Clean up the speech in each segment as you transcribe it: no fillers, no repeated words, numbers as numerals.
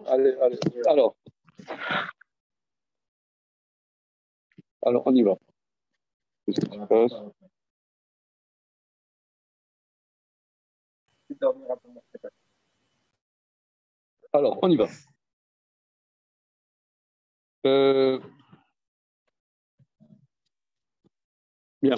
Allez. Alors, on y va. Alors, on y va. Bien.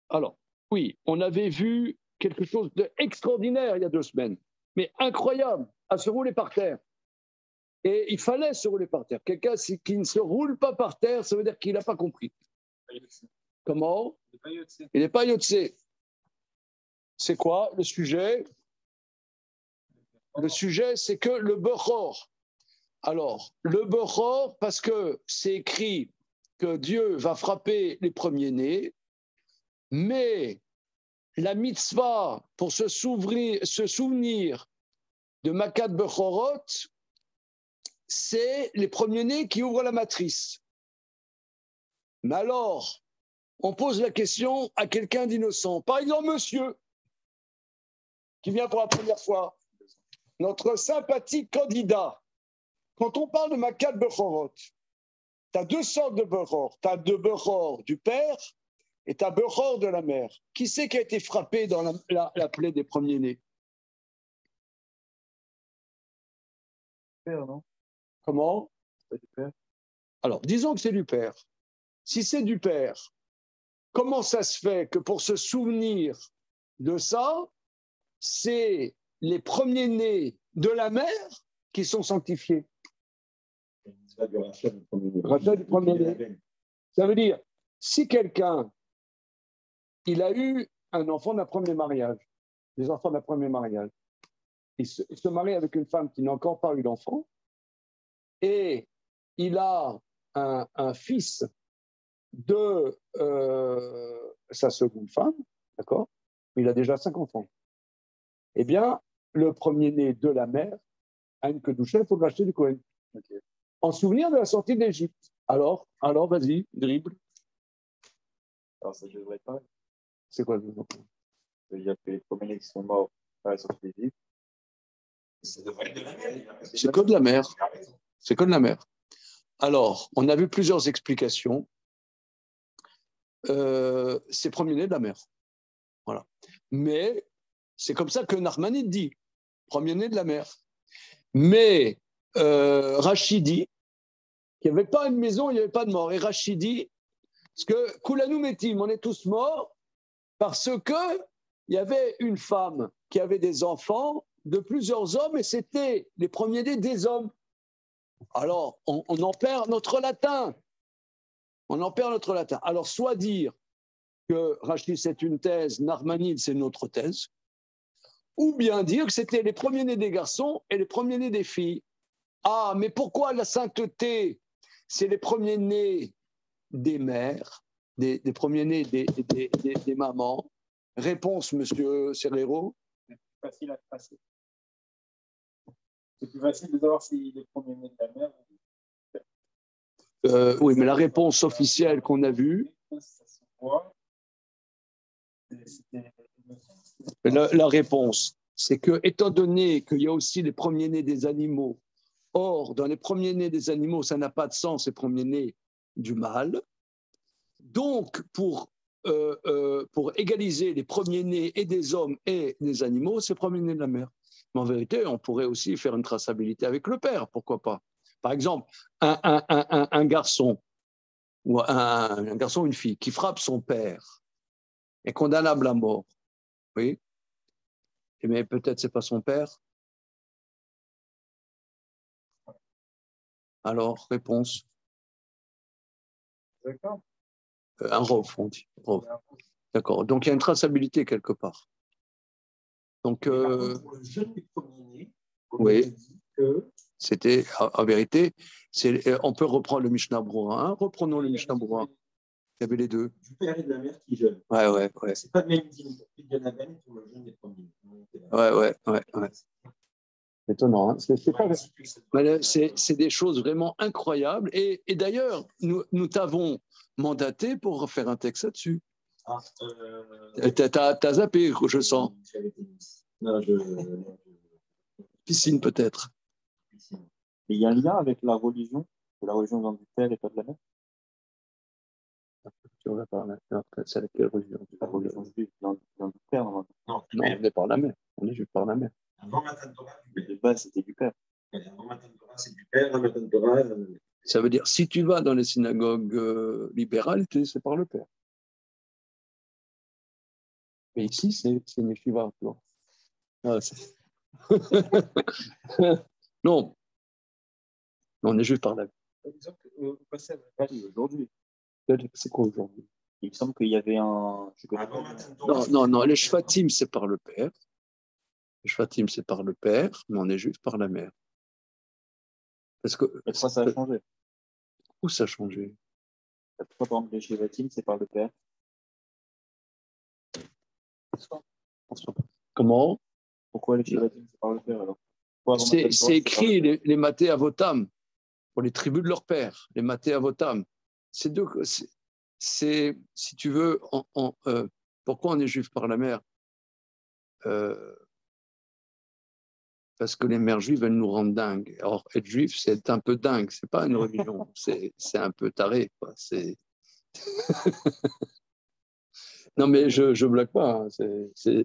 Alors, oui, on avait vu quelque chose d'extraordinaire il y a 2 semaines, mais incroyable, à se rouler par terre. Et il fallait se rouler par terre. Quelqu'un qui ne se roule pas par terre, ça veut dire qu'il n'a pas compris. Comment ? Il n'est pas Yotse. C'est quoi le sujet ? Le sujet, c'est que le Bechor. Alors, le Bechor, parce que c'est écrit que Dieu va frapper les premiers-nés, mais la mitzvah, pour se souvenir de Makat Bechorot, c'est les premiers-nés qui ouvrent la matrice. Mais alors, on pose la question à quelqu'un d'innocent. Par exemple, monsieur, qui vient pour la première fois, notre sympathique candidat. Quand on parle de Makat Bechorot, tu as 2 sortes de Bechor. Tu as de Bechor du père et tu as Bechor de la mère. Qui c'est qui a été frappé dans la plaie des premiers-nés ? Père, non ? Comment ? C'est du père. Alors, disons que c'est du père. Si c'est du père, comment ça se fait que pour se souvenir de ça, c'est les premiers-nés de la mère qui sont sanctifiés ? Rachat du premier-né. Ça veut dire, si quelqu'un, il a eu un enfant d'un premier mariage, des enfants d'un premier mariage, il se marie avec une femme qui n'a encore pas eu d'enfant, et il a un fils de sa seconde femme, d'accord ? Il a déjà 5 enfants. Eh bien, le premier-né de la mère a une kedusha, il faut le racheter du Kohen. Okay. En souvenir de la sortie d'Égypte. Alors, vas-y, dribble. Alors, ça devrait être pareil. C'est quoi le nom ? C'est-à-dire que les premiers qui sont morts à la sortie d'Égypte, c'est de la mer. C'est que de la mer. C'est que de la mer. Alors, on a vu plusieurs explications. C'est premier-né de la mer. Voilà. Mais c'est comme ça que Narmanide dit, premier-né de la mer. Mais Rachid dit qu'il n'y avait pas une maison, il n'y avait pas de mort. Et Rachid dit, parce que Koulanou Metim, on est tous morts, parce qu'il y avait une femme qui avait des enfants de plusieurs hommes, et c'était les premiers-nés des hommes. Alors, on en perd notre latin. On en perd notre latin. Alors, soit dire que Rachid, c'est une thèse, Narmanide, c'est une autre thèse, ou bien dire que c'était les premiers-nés des garçons et les premiers-nés des filles. Ah, mais pourquoi la sainteté, c'est les premiers-nés des mères, des premiers-nés des mamans? Réponse, monsieur Serrero. C'est plus facile à tracer. C'est plus facile de savoir si les premiers-nés de la mère. Oui, mais la réponse officielle qu'on a vue. La réponse, c'est que, étant donné qu'il y a aussi les premiers-nés des animaux, or, dans les premiers-nés des animaux, ça n'a pas de sens, les premiers-nés du mâle. Donc, pour égaliser les premiers-nés et des hommes et des animaux, c'est premiers-nés de la mère. Mais en vérité, on pourrait aussi faire une traçabilité avec le père, pourquoi pas. Par exemple, un garçon ou un garçon ou une fille qui frappe son père est condamnable à mort. Oui. Mais peut-être c'est pas son père. Alors, réponse. D'accord. Un rov, on dit. Rov. D'accord. Donc, il y a une traçabilité quelque part. Donc, pour le jeune des premiers-nés, oui, c'était, en vérité, on peut reprendre le Mishnah Berurah 1. Reprenons le Mishnah Berurah 1. Il y avait les deux. Du père et de la mère qui jeûnent. Ouais. C'est pas de même dignité. Il y en a même pour le jeune des premiers. Ouais. Étonnant, hein. C'est des choses vraiment incroyables. Et d'ailleurs, nous t'avons mandaté pour faire un texte là-dessus. Ah, T'as zappé, je sens. Non, Piscine peut-être. Et il y a un lien avec la religion, que la religion vient du père et pas de la mère. C'est laquelle religion? La religion juive vient du père, normalement. non, Non, on est par la mer. On est juste par la mer. avant Matan Torah, Mais de base, c'était du père. avant Matan Torah, c'est du père, avant Matan Torah, Ça veut dire, si tu vas dans les synagogues libérales, c'est par le père. Mais ici, c'est une yeshiva. Tu vois. Ah, non, on est juste par la mer. Par exemple, au passage à Paris aujourd'hui, C'est quoi aujourd'hui? il me semble qu'il y avait un. avant Matan Torah. Non, les Shvatim, c'est par le père. Les Shvatim, c'est par le père, mais on est juste par la mer. Parce que. Et pourquoi ça a changé? Où ça a changé? Pourquoi, par exemple, les Shevatim, c'est par le père? Comment? Pourquoi les Shevatim, c'est par le père alors? Pourquoi avant Matan Torah, C'est par le écrit père? les Maté Avotam pour les tribus de leur père, les Maté Avotam. C'est deux. Si tu veux, pourquoi on est juif par la mer? Parce que les mères juives, elles nous rendent dingues. Or, être juif, c'est un peu dingue. C'est pas une religion. C'est un peu taré. Quoi. Non, mais je blague pas. Hein.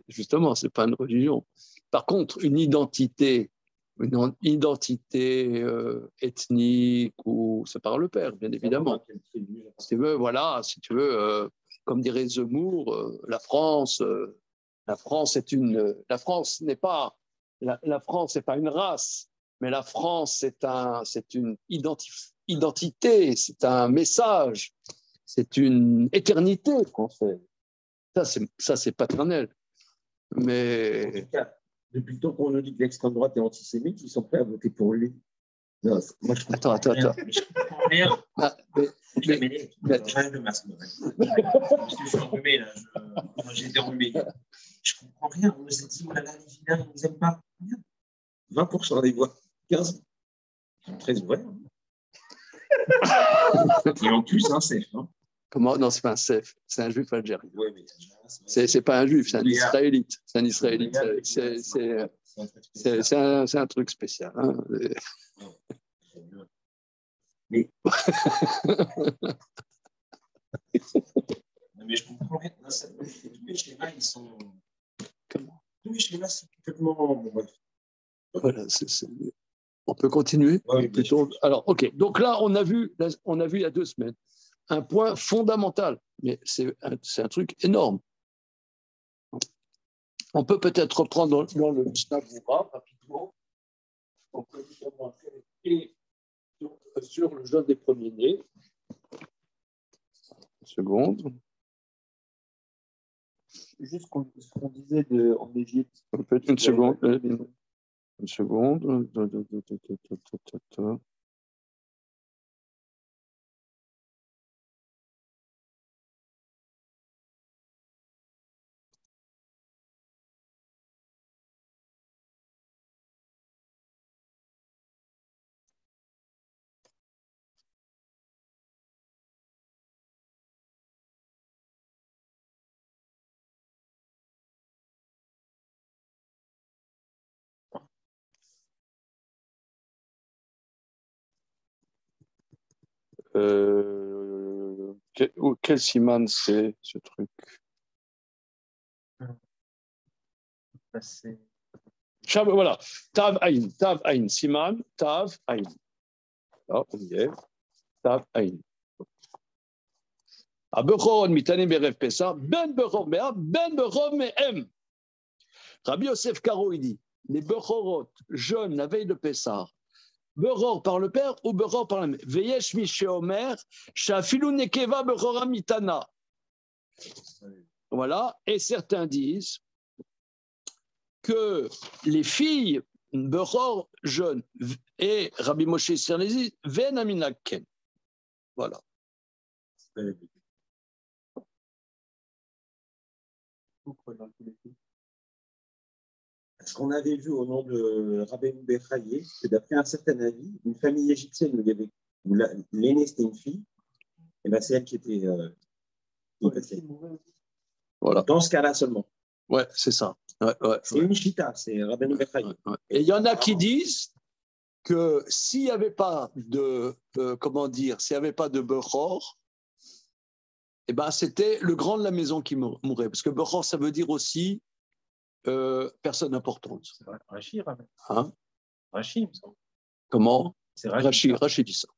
Justement, c'est pas une religion. Par contre, une identité ethnique, ou c'est par le père, bien évidemment. Si tu veux, voilà, si tu veux, comme dirait Zemmour, la France n'est pas la France n'est pas une race, mais la France c'est une identité, c'est un message, c'est une éternité qu'on fait. Ça c'est paternel. En Mais tout cas, depuis le temps qu'on nous dit que l'extrême droite est antisémite, ils sont prêts à voter pour lui. Non, moi, je comprends rien. Je comprends rien. Ah, J'arrête le masque. Parce que je suis enrhumé, là. J'ai été enrhumé. Je comprends rien. On nous a dit, oh là là, les vilains, ils ne nous aiment pas. 20% des voix. 15%. Ils sont très ouverts. Et en plus, un CF. Hein. Comment? Non, c'est pas un Sef, c'est un juif algérien. Ouais, mais c'est pas un juif, c'est un israélite. C'est un israélite. C'est un truc spécial. Hein. Mais... mais je comprends rien. Tous les schémas, ils sont. Comment? Tous les schémas sont complètement. Bon, bref. Voilà, on peut continuer plutôt. Alors, ok. Donc là, on a vu il y a 2 semaines un point fondamental, mais c'est un truc énorme. On peut peut-être reprendre dans le Mishnah Berurah rapidement. On peut et sur le jeûne des premiers-nés. Une seconde. Juste ce qu'on disait en Égypte. Une seconde. Une seconde. Quel siman c'est ce truc? Voilà. Tav Aïn, siman, Tav Aïn. Là, on y est. Tav Aïn. Abechor mitanim berev Pessah, ben bechor mea, ben bechor mehem. Rabbi Yosef Karo, il dit, les bechorot jeunes la veille de Pessah, bechor par le père ou bechor par la mère. Veyesh mi sheomer, shafilu nekeva bechora mitana. Voilà, et certains disent que les filles bechor jeunes et Rabbi Moshe Sirnezi ven aminaken. Voilà. Parce qu'on avait vu au nom de Rabbeinu Bechaye que d'après un certain avis, une famille égyptienne où l'aîné c'était une fille, Et là, c'est elle qui était. Voilà. Dans ce cas-là seulement. Ouais, c'est ça. C'est une chita, c'est Rabbeinu Bechaï. Et il y en a qui disent que s'il n'y avait pas de, s'il n'y avait pas de Bechor, eh ben, c'était le grand de la maison qui mourrait. Parce que Bechor, ça veut dire aussi personne importante. C'est Rachid, Hein? Rachid. Comment? C'est Rachid. Rachid dit ça.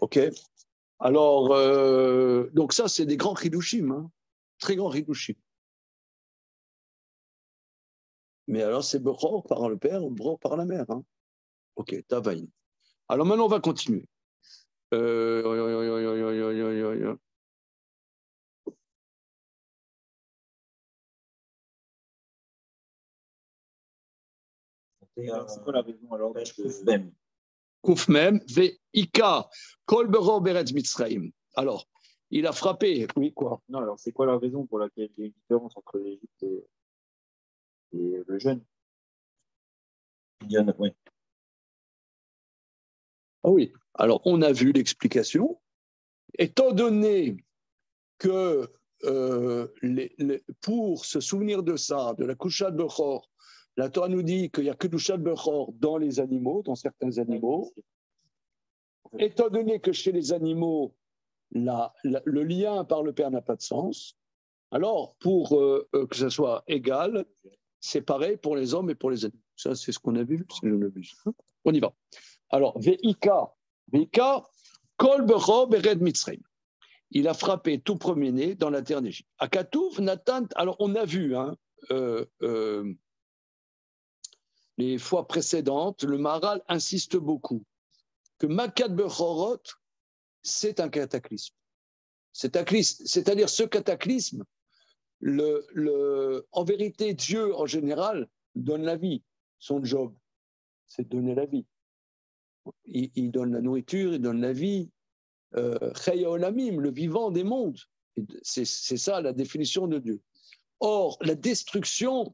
OK. Alors, donc ça, c'est des grands Hidushim, hein, très grands Hidushim. Mais alors, c'est Bechor par le père ou Bechor par la mère. Hein. OK, Tavaïn. Alors maintenant, on va continuer. C'est quoi la raison alors Kouf même, Ve'ika, Kol Bechor Beretz Mitzrayim. Alors, il a frappé. Oui, quoi? Non, alors c'est quoi la raison pour laquelle il y a une différence entre l'Égypte et le jeûne? Oui. Ah oui. Alors, on a vu l'explication. Étant donné que pour se souvenir de ça, de la Kushat Bechor, la Torah nous dit qu'il n'y a que Kushat Bechor dans les animaux, dans certains animaux. Étant donné que chez les animaux, le lien par le père n'a pas de sens, alors pour que ce soit égal, c'est pareil pour les hommes et pour les animaux. Ça, c'est ce qu'on a vu, si je ne m'abuse. On y va. Alors, Ve'ika, Kol Bechor Bered Mitzrayim. Il a frappé tout premier-né dans la terre d'Égypte. À Katouv, Nathan, alors on a vu les fois précédentes, le Maharal insiste beaucoup que Makat Bechorot, c'est un cataclysme. C'est-à-dire ce cataclysme, en vérité, Dieu, en général, donne la vie. Son job, c'est de donner la vie. Il donne la nourriture, il donne la vie. Chaya Olamim, le vivant des mondes. C'est ça la définition de Dieu. Or, la destruction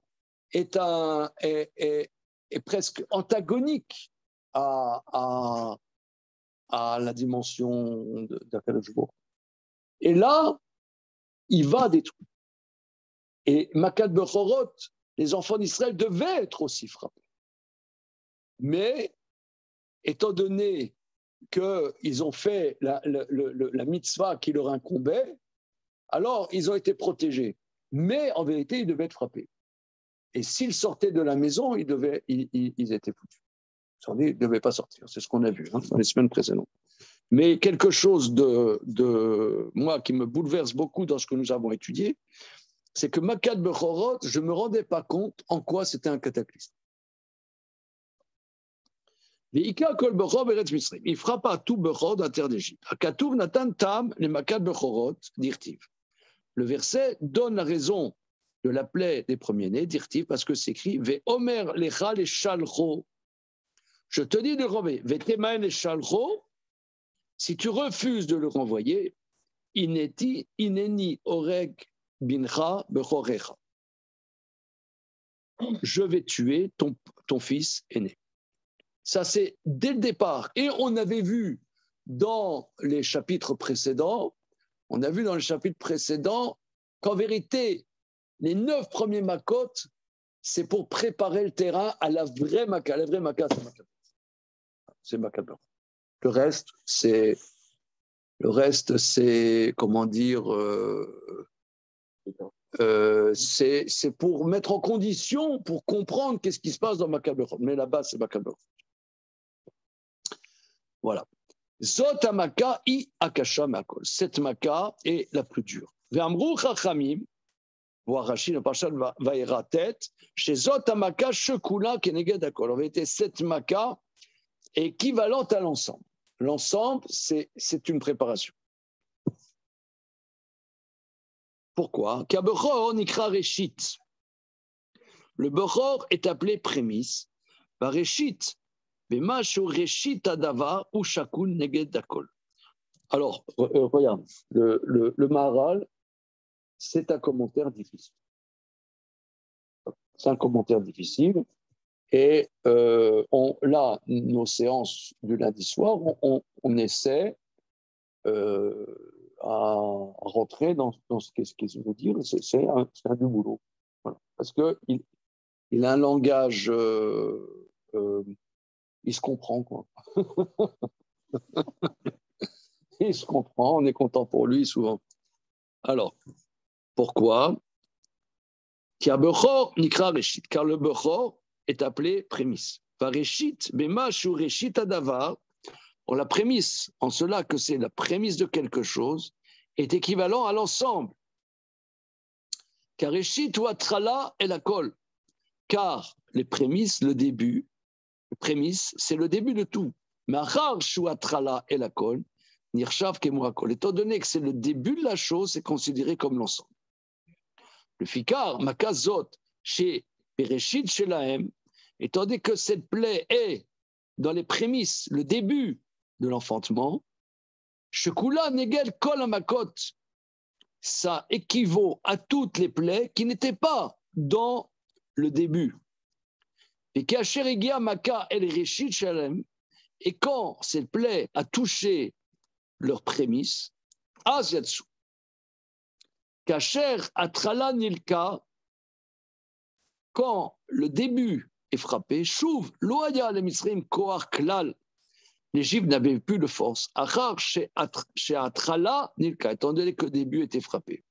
est presque antagonique à la dimension d'Akadosh Baruch. Et là, il va détruire. Et Makat Bechorot, les enfants d'Israël devaient être aussi frappés. Mais, étant donné qu'ils ont fait la mitzvah qui leur incombait, alors ils ont été protégés. Mais en vérité, ils devaient être frappés. Et s'ils sortaient de la maison, ils étaient foutus. Ils ne devaient pas sortir. C'est ce qu'on a vu dans les semaines précédentes. Mais quelque chose de moi qui me bouleverse beaucoup dans ce que nous avons étudié, c'est que Makat Bechorot, je ne me rendais pas compte en quoi c'était un cataclysme. Il frappa tout Bechor dans la terre d'Égypte. Akatouv Natan Tam, les Makat Bechorot, dirtiv. Le verset donne la raison de la plaie des premiers-nés, dirtiv, parce que c'est écrit Ve Omer lecha le shalcho. Je te dis de renvoyer. Ve Temaen le shalcho. Si tu refuses de le renvoyer, ineni oreg bincha bechorecha. Je vais tuer ton fils aîné. Ça, c'est dès le départ. Et on avait vu dans les chapitres précédents, qu'en vérité, les 9 premiers makot, c'est pour préparer le terrain à la vraie Maka. La vraie Maka, c'est Maka. Le reste, c'est comment dire, c'est pour mettre en condition, pour comprendre qu'est-ce qui se passe dans Maka. Mais là-bas, c'est Maka. Voilà. Zot amaka i akasha makol. Cette maka est la plus dure. Ve'amru chachamim, voir Rachid, le Parashat Vaïra tête, chez Zot amaka shekula keneged akol. En vérité, cette maka est équivalente à l'ensemble. L'ensemble, c'est une préparation. Pourquoi? Car Bechor nikra reshit. Le Bechor est appelé prémisse. Par reshit. Alors, regarde, le Maharal, c'est un commentaire difficile. C'est un commentaire difficile. Et là, nos séances du lundi soir, on essaie à rentrer dans ce qu'il veut dire. C'est un du boulot. Voilà. Parce qu'il a un langage, il se comprend, quoi. Il se comprend, on est content pour lui souvent. Alors, pourquoi? Car le Bechor est appelé prémisse. Vareshit, Bemash ou Reshit Adavar, la prémisse, en cela que c'est la prémisse de quelque chose, est équivalent à l'ensemble. Car Reshit ou Atrala est la colle. Car les prémices, le début, les prémices, c'est le début de tout. Mais Achar ou Atrala est la colle, Nirshav Kemurakol. Étant donné que c'est le début de la chose, c'est considéré comme l'ensemble. Le Fikar, Makazot, chez Bereshit, chez Lahem, étant donné que cette plaie est dans les prémices, le début de l'enfantement, Shekula Negel Kol Amakot, ça équivaut à toutes les plaies qui n'étaient pas dans le début. Et Kacherigia Maka El Reshit Shalem, et quand cette plaie a touché leurs prémices, Azyatsu, Kacher Atrala Nilka, quand le début est frappé, Chouv, Loaya le Mitzrim Koar Klal, l'Égypte n'avait plus de force. Achar chez Atrala Nilka, étant donné que le début était frappé.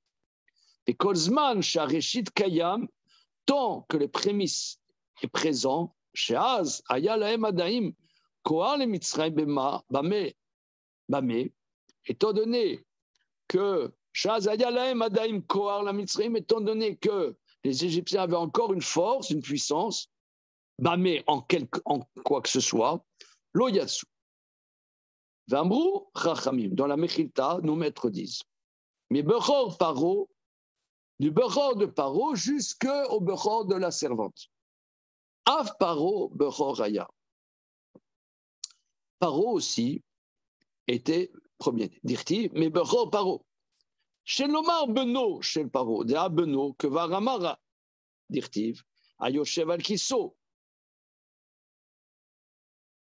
Et Kolzman chez Areshit Kayam, tant que les prémices est présent, chez Az, Aya Lahem Adaim, Koar le Mitzrim Bema, Bame, étant donné que Shaz Aya Lahem Adaim Koar la Mitzrim, étant donné que les Égyptiens avaient encore une force, une puissance, Bame en quoi que ce soit, Lo Yatsu. Vamrou Chachamim, dans la Mechilta, nos maîtres disent, mais Bechor Paro, du Bechor de Paro jusqu'au Bechor de la servante. Av Paro, Bechor Raya. Paro aussi était premier, dirti, mais Bechor Paro. Chez l'Omar Beno, chez le Paro, de Beno, que Varamara, dirtiv, Ayoshev Al-Kiso.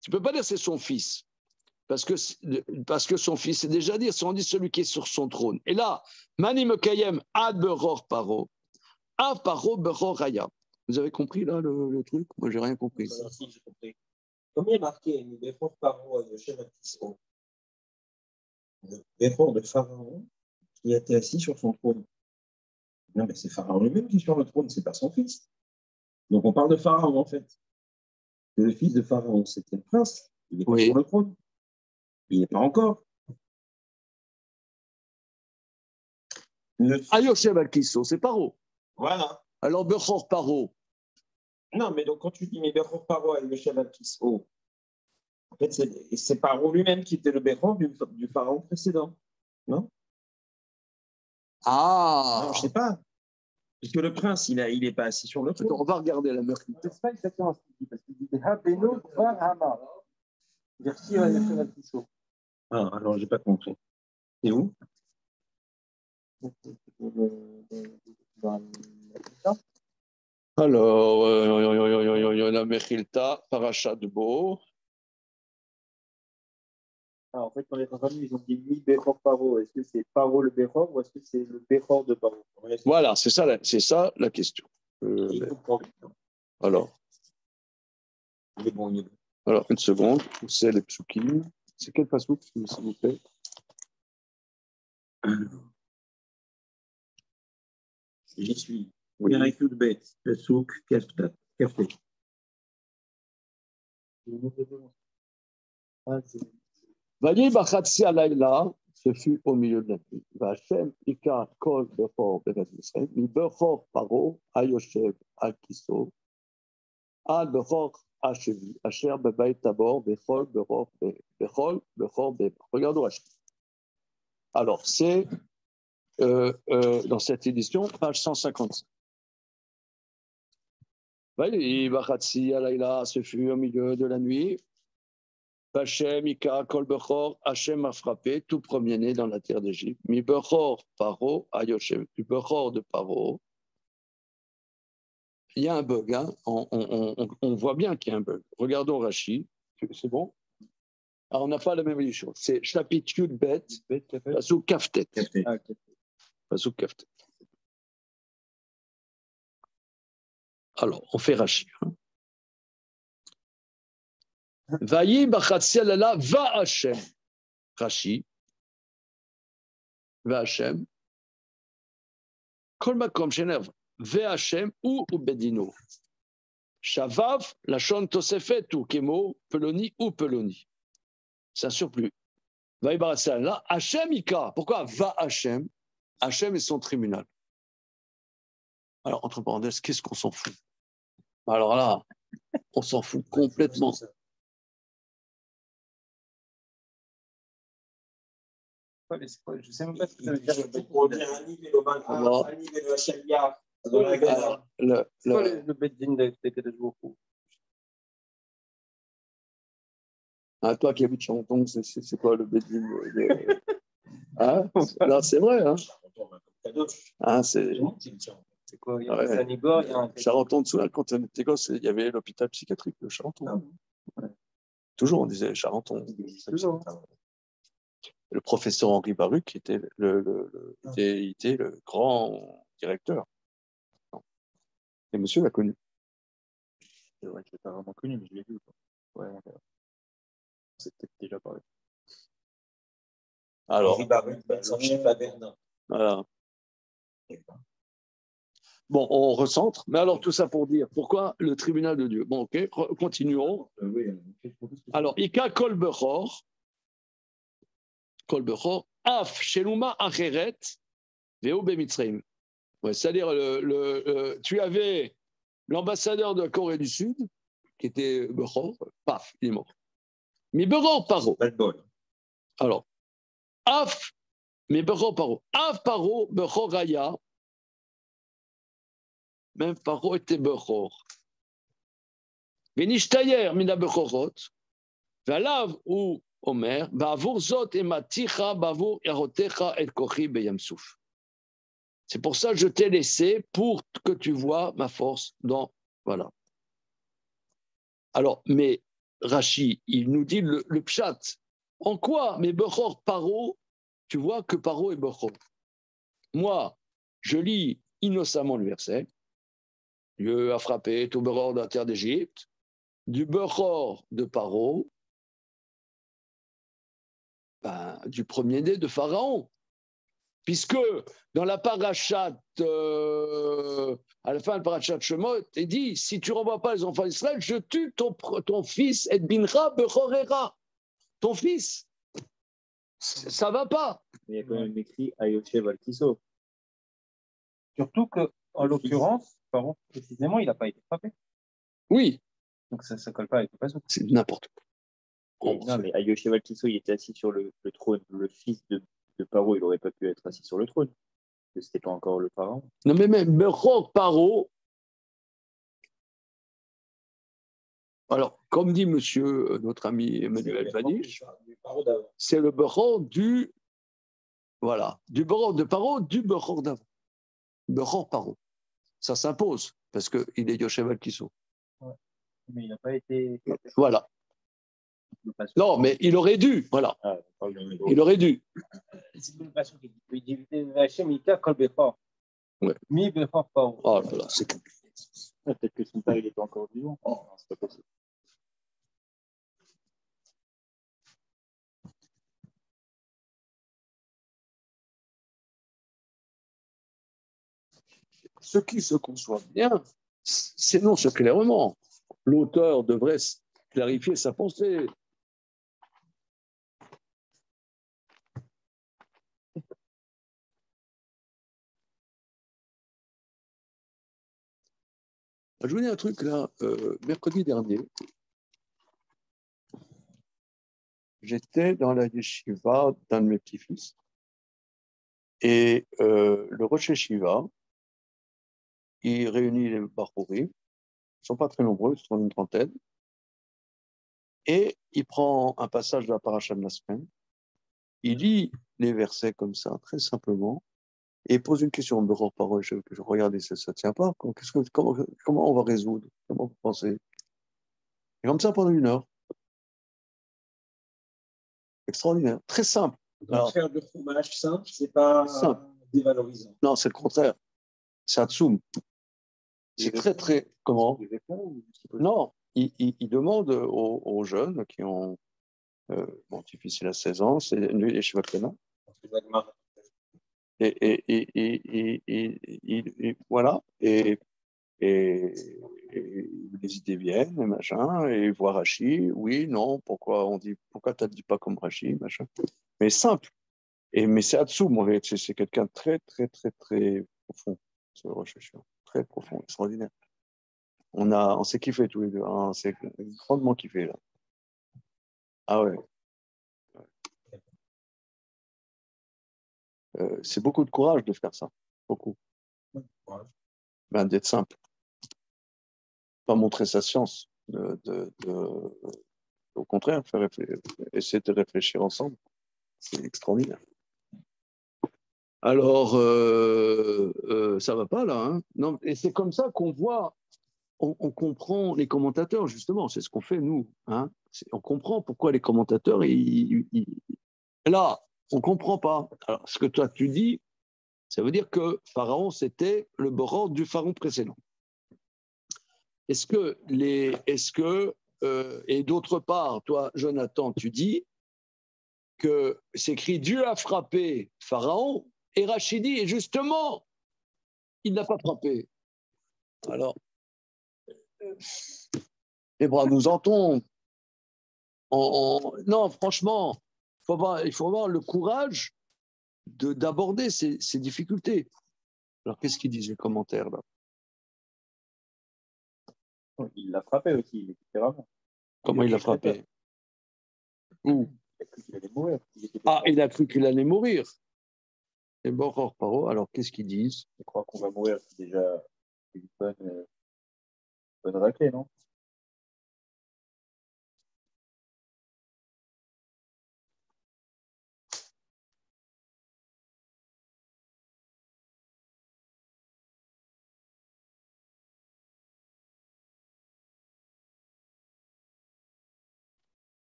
Tu ne peux pas dire c'est son fils. Parce que son fils, c'est déjà dire, si on dit celui qui est sur son trône. Et là, Mani Mekayem ad Beror Paro, Av Paro Beror Raya. Vous avez compris là le truc? Moi, j'ai rien compris. Si, j'ai compris. Comme il est marqué, le Bechor Paro de Shem Akisro, le Bechor de Pharaon qui était assis sur son trône. Non, mais c'est Pharaon lui-même qui est sur le trône, c'est pas son fils. Donc on parle de Pharaon en fait. Que le fils de Pharaon, c'était le prince, il n'est pas sur le trône. Il n'est pas encore. Ayoshev Al-Kiso, c'est Paro. Voilà. Alors Bechor Paro. Non, mais donc quand tu dis mais Bechor Paro et le Shem Akisro, en fait, c'est Paro lui-même qui était le Bechor du Pharaon précédent. Non? Ah. Non, je ne sais pas. Parce que le prince, il n'est pas assis sur le trône. On va regarder la meurtre. C'est pas exactement ce qu'il dit, parce qu'il dit Habeno Kvar Hama. Merci à Yosef Kiso. Ah, alors j'ai pas compris. C'est où? Alors, la Mechilta, Parashat Bo. Ah, en fait, dans les familles, ils ont dit Mi Bechor Paro. Est-ce que c'est Paro le Bechor ou est-ce que c'est le Bechor de Paro? Voilà, c'est ça la question. Alors. Il est bon, il est bon. Alors, une seconde, c'est les psukim. C'est quel pasouk, s'il vous plaît? J'y suis. Oui. Perikut Bet, Pesouk, Café. Vayi bachatsi alayla, ce fut au milieu de la nuit. Vachem ika kol bechor bevet Israël, mi bechor paro, ayoshev al-kiso, al bechor achevi, asher bebait tabor, bechol bechor beba. Regardons Rashi. Alors, c'est dans cette édition, page 155. Vayi bachatsi alayla, ce fut au milieu de la nuit. Hachem, Ika, Kol Bechor, Hachem a frappé tout premier-né dans la terre d'Égypte. Mi Bechor, Paro, Ayoshem. Du Bechor de Paro. Il y a un bug, hein? On voit bien qu'il y a un bug. Regardons Rashi. C'est bon? Alors, on n'a pas la même édition. C'est chapitre Yud Bet, Pasuk Kaftet. Pasuk Kaftet. Alors, on fait Rashi. Vayi b'chatzi alala va Hashem. Rashi. Va Hashem. Kol makom shenev. Va Hashem ou bedino. Shavav, lachon tosefet ou kemo, peloni ou peloni. C'est un surplus. Vayi b'chatzi alala. Hashem ika. Pourquoi va Hashem? Hashem est son tribunal. Alors, entre parenthèses, qu'est-ce qu'on s'en fout? Alors là, on s'en fout complètement. Je ne sais même pas ce que ça veut dire. Le Beddin de Kadosh Baruch Hu. Ah, toi qui habites Charenton, c'est quoi le Beddin hein? Non, c'est vrai. Hein? Ah, c'est quoi? Il y a un Igor, il y a un... Charenton, quand on était gosse, il y avait l'hôpital psychiatrique de Charenton. Ah, ouais. Toujours, on disait Charenton. Toujours. Le professeur Henri Baruch était était le grand directeur. Et monsieur l'a connu. C'est vrai que je l'ai pas vraiment connu, mais je l'ai vu. Ouais, c'est peut-être déjà parlé. Alors, Henri Baruch, son chef à Verdun. Voilà. Bon, on recentre, mais alors tout ça pour dire pourquoi le tribunal de Dieu. Bon, ok, continuons. Alors, Ika Kol Bechor, Af Sheluma Acheret, Veo Bemitzreim. Ouais, c'est-à-dire, tu avais l'ambassadeur de la Corée du Sud, qui était Bechor, paf, il est mort. Mais Bechor Paro. Alors, Af, mais Bechor Paro. Af Paro, Bechor Raya. Même Paro était Bechor. Venishtayer mina Bechorot. Valav ou Omer, Bavur Zot et Maticha, Bavur Yarotecha et Kochi Beyamsouf. C'est pour ça que je t'ai laissé pour que tu vois ma force dans. Voilà. Alors, mais Rashi, il nous dit le pshat. En quoi, mais Bechor Paro, tu vois que Paro est Bechor. Moi, je lis innocemment le verset. Dieu a frappé tout Bechor de la terre d'Égypte, du Bechor de Paro, du premier-né de Pharaon. Puisque dans la parachat, à la fin de la parachat Shemot, il dit, si tu ne renvoies pas les enfants d'Israël, je tue ton fils, et binra bechorera. Ton fils. Ça ne va pas. Mais il y a quand même écrit Ayoshev Al-Kiso. Surtout qu'en l'occurrence, Pharaon, précisément, il n'a pas été frappé. Oui. Donc ça ne colle pas avec le passage. C'est n'importe quoi. Non, mais Ayoshev Al-Kiso, il était assis sur le trône. Le fils de Paro, il n'aurait pas pu être assis sur le trône. Parce que ce n'était pas encore le pharaon. Non, mais même Bechor Paro. Alors, comme dit monsieur, notre ami Emmanuel Vanish, c'est le Bechor du. Voilà, du Bechor de Paro, du Bechor d'avant. Bechor Paro. Ça s'impose, parce qu'il est Yoshev Al-Kiso. Ouais. Mais il n'a pas été. Voilà. Non, mais il aurait dû, voilà. Ah, il aurait dû. C'est une façon qu'il dit Hachem Ika Kol Bechor. Ouais. Mi Bechor Paro. Oh là là, c'est compliqué. Peut-être que son père, il était encore vivant. Oh. Non, c'est pas possible. Ce qui se conçoit bien, s'énonce clairement. L'auteur devrait clarifier sa pensée. Je vous dis un truc là, mercredi dernier, j'étais dans la yeshiva d'un de mes petits-fils et le Rosh Yeshiva, il réunit les Bachorim, ils ne sont pas très nombreux, ils sont une trentaine, et il prend un passage de la paracha de la semaine, il lit les versets comme ça, très simplement, et il pose une question de parole, je regardais, ça ne tient pas, comment on va résoudre, comment vous pensez? Et comme ça pendant 1 heure. Extraordinaire. Très simple. Donc, Alors, faire de fromage simple, c'est pas simple. dévalorisant. Non, c'est le contraire. C'est Hatsoum. C'est très, très. Comment? Non, il demande aux jeunes qui ont. Mon petit-fils, il a 16 ans, c'est lui, les cheveux prénoms. Et voilà. Et les idées viennent, et machin, et voir Rachi, oui, non, pourquoi tu ne le dis pas comme Rachi, machin. Mais simple. Mais c'est Hatsoum, en fait, c'est quelqu'un de très, très, très, très profond, ce Rosh Hashanah. Très profond, extraordinaire. On s'est kiffé tous les deux, hein, on s'est grandement kiffé, là. Ah ouais. C'est beaucoup de courage de faire ça, beaucoup. Ben, d'être simple, pas montrer sa science, au contraire, essayer de réfléchir ensemble, c'est extraordinaire. Alors, ça va pas là, hein? Non, et c'est comme ça qu'on voit, on comprend les commentateurs justement, c'est ce qu'on fait nous, hein? On comprend pourquoi les commentateurs, là, on comprend pas. Alors, ce que toi tu dis, ça veut dire que Pharaon c'était le boror du pharaon précédent. Et d'autre part, toi, Jonathan, tu dis que c'est écrit Dieu a frappé Pharaon, et Rachid dit, et justement, il n'a pas frappé. Alors, les bras nous en tombent. Non, franchement, il faut avoir le courage d'aborder ces difficultés. Alors, qu'est-ce qu'ils disent les commentaires là? Il l'a frappé aussi, différemment. Comment il l'a frappé? Où? Il a cru qu'il allait mourir. Il a cru qu'il allait mourir. Et bon, Paro, alors qu'est-ce qu'ils disent? Je crois qu'on va mourir, c'est déjà une bonne raclée, non?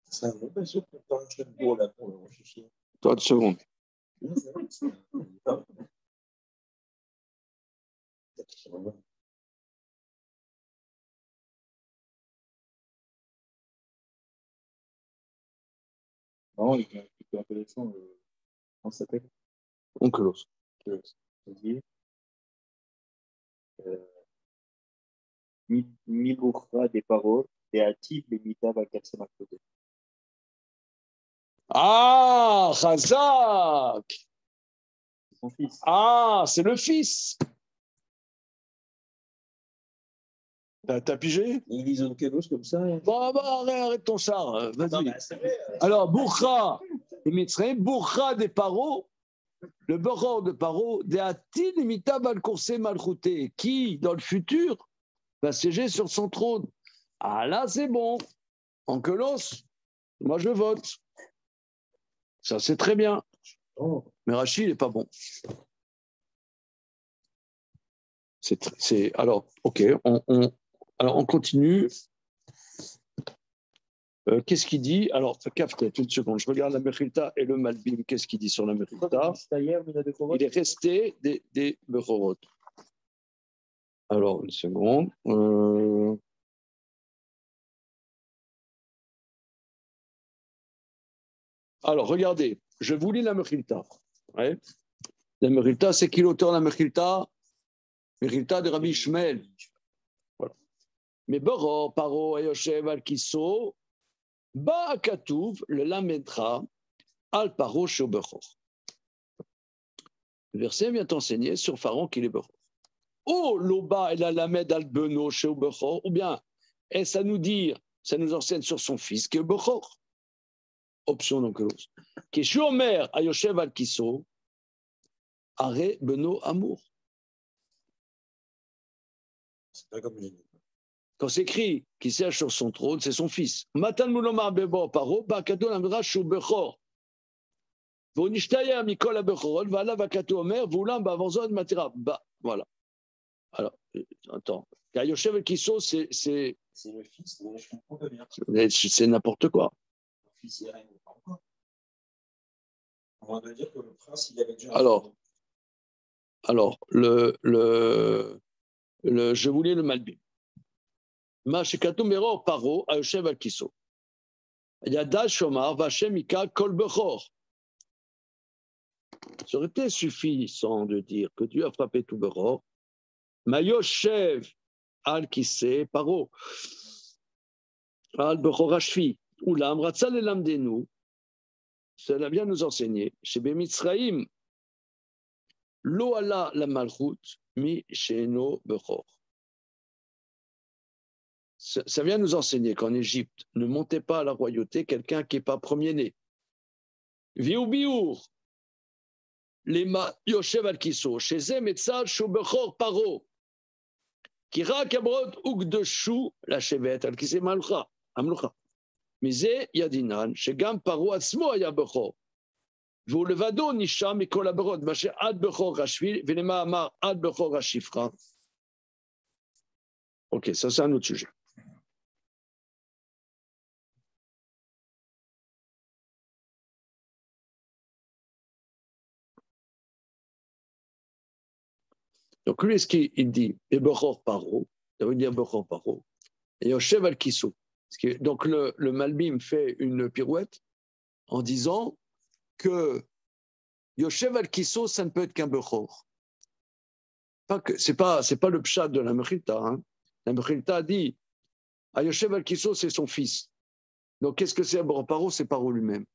C'est un bon monsieur pour faire un chef beau là pour le rechercher. Toi, 2 secondes. Non, il est un peu intéressant. Comment ça s'appelle? Onkelos. Miloura des paroles, et Ativ les Mitav à Katsemakode. Ah, Chazak! C'est son fils. Ah, c'est le fils. T'as pigé? Ils lisent un kelos comme ça. Bon, arrête ton char, Non, vas-y. mais c'est vrai. Alors, Bourra, les Mitzrayim, Bourra des Paro, le Boror de Paro, des Atin imitab al Korsé Malchouté, qui, dans le futur, va siéger sur son trône. Ah là, c'est bon. Onkelos, moi je vote. Ça, c'est très bien. Oh. Mais Rachid, il n'est pas bon. Alors, ok, alors on continue. Qu'est-ce qu'il dit? Alors, Kafka, une seconde, je regarde la Mechilta et le Malbim. Qu'est-ce qu'il dit sur la Mechilta? Il est resté des Bechorot. Alors, une seconde. Alors, regardez, je vous lis la Mechilta. Ouais. La Mechilta, c'est qui l'auteur de la Mechilta? Mechilta de Rabbi Shmuel. Voilà. Mais Boror, Paro, Ayoshev, Al-Kiso, Ba Katouv, le Lamedra, Al Paro, Shobechor. Le verset vient enseigner sur Pharaon qu'il est Bechor. Oh, Loba et la Lamed al Beno chez Bechor, ou bien est-ce à nous dire, ça nous enseigne sur son fils qui est Bechor. Option donc l'autre. Qui est Shomer Ayoshev al Kiso, Are Beno Amour. comme j'ai dit. Quand c'est écrit qu'il siège sur son trône, c'est son fils. Matan mulomar bebo paro, bakato lamra shu bechor. Vonishtaya mikol abechorol, vala vakato omer, voulam bavanzon matira. Voilà. Alors, attends. Kayoshev Kiso, c'est le fils, mais je comprends pas bien. C'est n'importe quoi. Le fils, il règne pas encore. On va dire que le prince, il avait déjà. Alors, je voulais le Malbim. Mashekatum Beror Paro, Ayoshev Kiso. Yada Shomar, Vachem Ika Kol Bechor. Ça aurait été suffisant de dire que Dieu a frappé tout Bechor. Mayoshev Al Kise Paro. Al Bechor Ashfi. Oulam Ratzal Elam Denu. Cela vient nous enseigner. Chez Bemitzraïm, Lo ala la malchut mi sheno bechor. Ça vient nous enseigner qu'en Égypte, ne montez pas à la royauté quelqu'un qui n'est pas premier-né. Viu biur, lema yoshev al kiso, shezem etzal shu bechor paro, kira kabrod ugdeshu la shevet al kise malcha, amlucha. Mize yadinan, shegam paro atzmo aya bechor. והוא לבדו נשאר מכל הברות, מאשר עד בכור השביל, ולמה אמר עד בכור השפחה. Ok, ça c'est un autre sujet. Donc lui, ce qu'il dit, et Bechor Paro, ça veut dire Bechor Paro, et Yoshev al Kiso. Donc le Malbim fait une pirouette en disant que Yoshev al Kiso, ça ne peut être qu'un Bechor. C'est pas le pshat de la Mechilta. Hein. La Mechilta dit, à Yoshev al Kiso, c'est son fils. Donc qu'est-ce que c'est Bechor Paro? C'est Paro lui-même.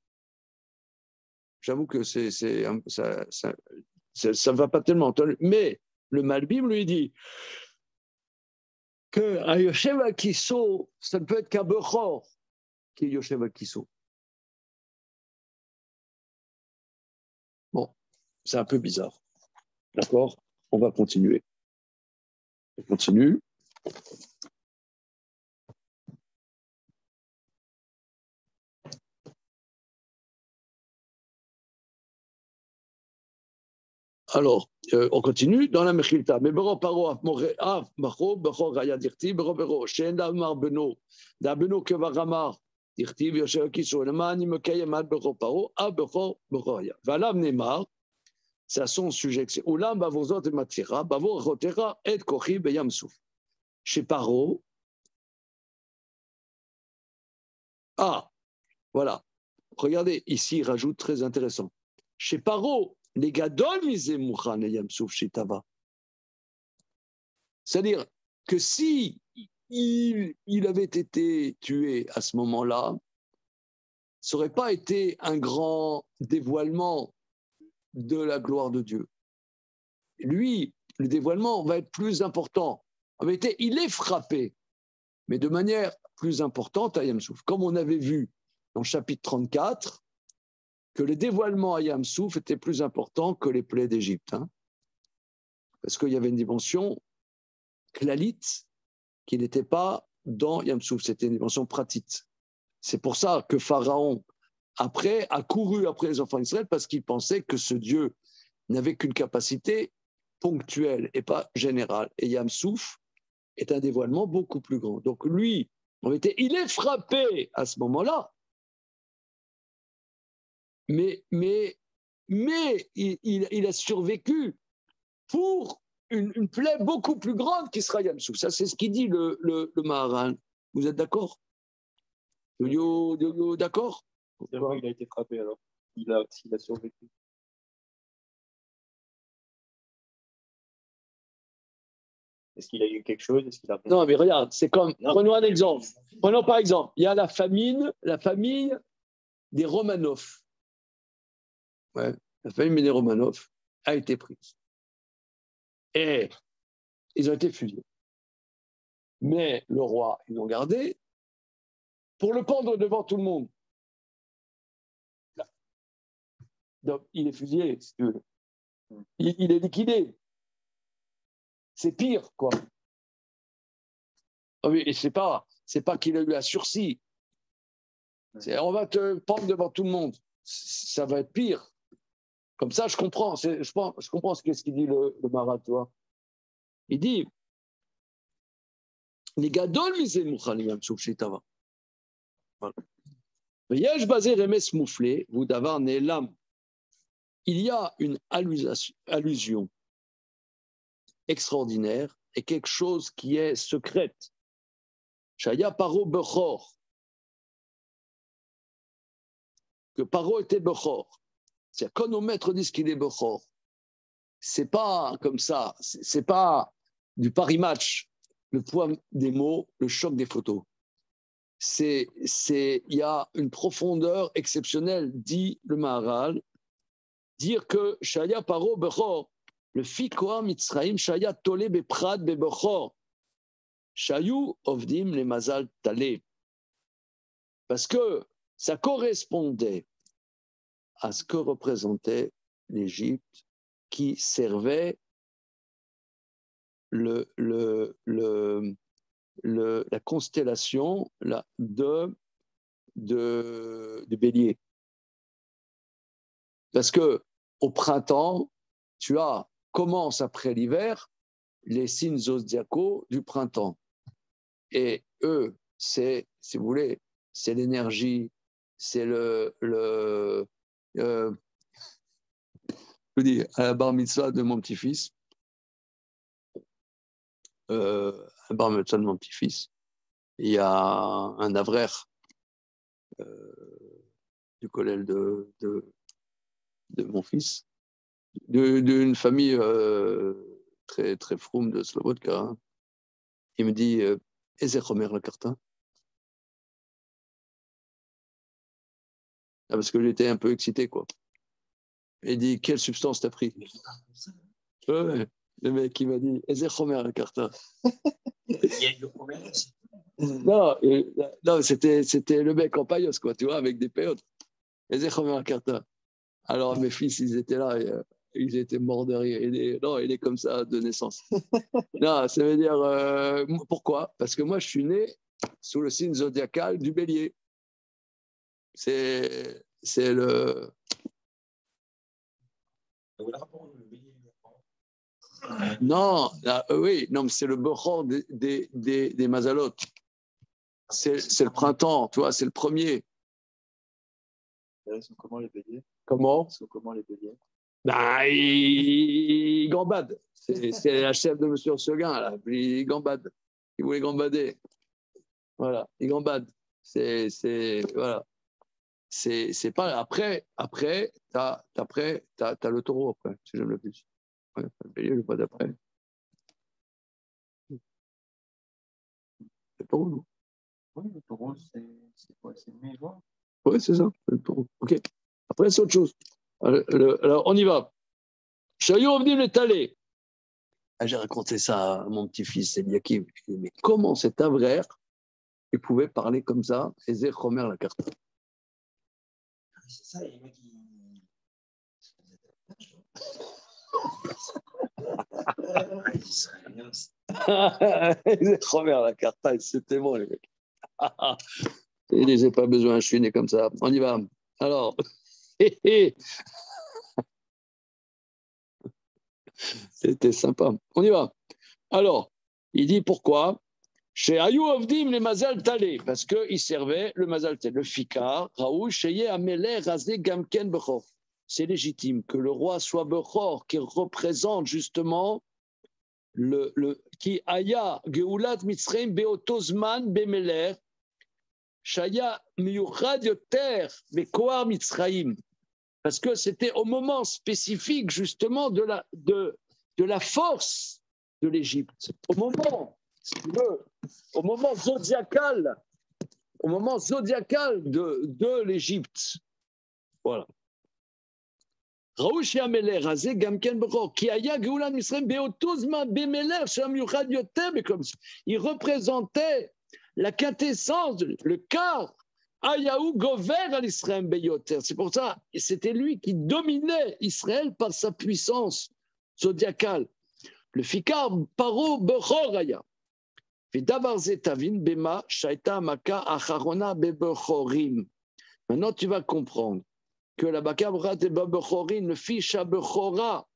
J'avoue que ça ne va pas tellement. Mais le Malbim lui dit que à Yoshev al Kiso, ça ne peut être qu'un Bechor qui est Yoshev al Kiso. Bon, c'est un peu bizarre. D'accord? On va continuer. On continue. Alors, on continue dans la Mechilta. Mais Bero Paro Af Macho Bechor Raya Dirti Bero Bero Shen Damar Beno Da Beno Kevaramar Dirti Yoshev Kiso Lemani Mekayem Ad Bechor Paro Af Bechor Bechor Raya. Valam Nemar. C'est à son sujet que c'est Oulam Bavozot et Matira, Bavor Rotera et Kochi Beyamsouf. Chez Paro, voilà. Regardez, ici, il rajoute très intéressant. Chez Paro, les Gadol misaient Mouchan et Yamsouf chez Tava. C'est-à-dire que si il avait été tué à ce moment-là, ça n'aurait pas été un grand dévoilement de la gloire de Dieu. Lui, le dévoilement va être plus important. En vérité, il est frappé, mais de manière plus importante à Yamsouf. Comme on avait vu dans le chapitre 34, que le dévoilement à Yamsouf était plus important que les plaies d'Égypte. Hein, parce qu'il y avait une dimension klalite qui n'était pas dans Yamsouf, c'était une dimension pratique. C'est pour ça que Pharaon, après, a couru après les enfants d'Israël parce qu'il pensait que ce Dieu n'avait qu'une capacité ponctuelle et pas générale. Et Yamsouf est un dévoilement beaucoup plus grand. Donc lui, en réalité, il est frappé à ce moment-là, mais il a survécu pour une plaie beaucoup plus grande qui sera Yamsouf. Ça, c'est ce qu'il dit le Maharan. Vous êtes d'accord? D'accord? Pourquoi il a été frappé alors? Il a survécu. Est-ce qu'il a eu quelque chose? Est-ce qu'il a... Non, mais regarde, c'est comme. Prenons un exemple. Prenons par exemple, il y a la famille des Romanov. Ouais, la famille des Romanov a été prise. Et ils ont été fusillés. Mais le roi, ils l'ont gardé pour le pendre devant tout le monde. Donc, il est fusillé, si tu veux. Il est liquidé. C'est pire, quoi. Et c'est pas qu'il a eu un sursis. On va te prendre devant tout le monde. Ça va être pire. Comme ça, je comprends. Je comprends ce qu'il dit le Marat, tu vois. Il dit les gadol misé mouchalim yamsou shitava. Yesh basé remes mouflé, vous d'avoir nelam. Il y a une allusion extraordinaire et quelque chose qui est secrète. Shaya paro bechor. Que Paro était Bechor. C'est-à-dire, quand nos maîtres disent qu'il est Bechor, c'est pas comme ça, c'est pas du pari-match, le poids des mots, le choc des photos. Il y a une profondeur exceptionnelle, dit le Maharal, dire que Shaya Paro Bechor, le Fikwa Mitzraim, Shaya Tole Beprad Bechor, Shayu Ovdim le Mazal Tale. Parce que ça correspondait à ce que représentait l'Égypte qui servait la constellation de Bélier. Parce que au printemps, tu commence après l'hiver les signes zodiacaux du printemps. Et eux, c'est, si vous voulez, c'est l'énergie, c'est je dis, à la bar mitzvah de mon petit-fils, il y a un avraire du collège de mon fils, d'une famille très, très froum de Slobodka. Hein. Il me dit Ezer Chomer la Karta. Parce que j'étais un peu excité, quoi. Il dit quelle substance t'as pris? Ouais, le mec il m'a dit Ezer Chomer la Karta. Il y a du problème. Non, c'était le mec en paillosse, quoi, tu vois, avec des péotes. Ezer Chomer la Karta. Alors mes fils, ils étaient là, ils étaient morts de rire. Il est comme ça de naissance. Non, ça veut dire pourquoi? Parce que moi, je suis né sous le signe zodiacal du Bélier. C'est le. Non, oui, non, mais c'est le Bechor des Mazalot. C'est le printemps, tu vois, c'est le premier. Ils sont comment les béliers? Comment? Ils sont comment les béliers? Ben, il gambade. C'est la chef de M. Seguin, là. Il gambade. Il voulait gambader. Voilà, il gambade. Voilà. C'est pas. Après, t'as le taureau, après, si j'aime le plus. Ouais, le bélier, le pas d'après. Le taureau, non? Oui, le taureau, c'est quoi? C'est mai, juin? Oui, c'est ça, le taureau. OK. Après, c'est autre chose. Alors, on y va. Chayou Ovdim le Talé. J'ai raconté ça à mon petit-fils, Eliakim. Mais comment cet avraire, il pouvait parler comme ça, Ezer Chomer la carte? C'est ça, les mecs qui. Ezer Chomer la carte, c'était bon, les mecs. Il disait pas besoin, je suis né comme ça. On y va. Alors, c'était sympa. On y va. Alors, il dit pourquoi? Chez Ayou Ovdim les Mazal Talé, parce qu'il servait le Mazal Talé, le Fikar, Raoul, Sheye Amelé, Razé Gamken Bechor. C'est légitime que le roi soit Bechor, qui représente justement qui Aya Geulat Mitzrayim Beotozman Bemeler, Shaya Miyuchad Yoter Bekoar Mitzrayim. Parce que c'était au moment spécifique justement de la force de l'Égypte. Au moment, si tu veux, au moment zodiacal de l'Égypte. Voilà. Raouch Yameler, Razé Gamken Bechor, qui aya Geulat Mitzrayim Beotozman Bemeler, Shaya Miyuchad Yoter, mais comme il représentait la quintessence, le quart. Ayahu Gover à l'Israël Beyoter. C'est pour ça, c'était lui qui dominait Israël par sa puissance zodiacale. Le Fikar Paro Bechor Aya. Maintenant, tu vas comprendre que la Baka Brat et Babechorim, le fils à Bechora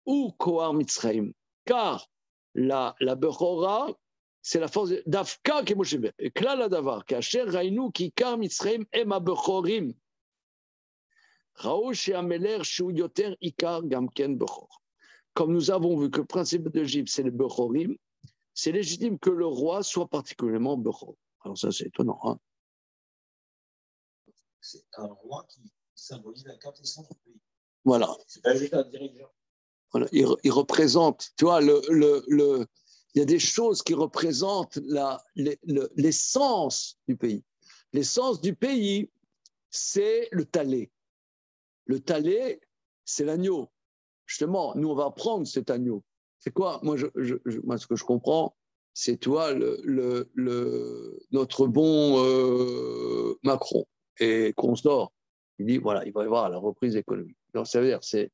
ou Kohar Mitzrayim. Car la Bechora, c'est la force d'Afka qui est Moshe. Et Klal Adavar, Kacher Rainu qui Kar Mitzrayim et ma Bechorim. Raosh et Ameler Shu Yoter Ikar Gamken Bechor. Comme nous avons vu que le principe d'Égypte, c'est le Bechorim, c'est légitime que le roi soit particulièrement Bechor. Alors ça, c'est étonnant. Hein. C'est un roi qui symbolise la quintessence du pays. Voilà. C'est pas juste un dirigeant. Voilà. Il représente, tu vois, il y a des choses qui représentent l'essence du pays. L'essence du pays, c'est le talé. Le talé, c'est l'agneau. Justement, nous, on va prendre cet agneau. C'est quoi? Moi, moi, ce que je comprends, c'est, toi, notre bon Macron et consort. Il dit, voilà, il va y avoir la reprise économique. Alors, ça veut dire, c'est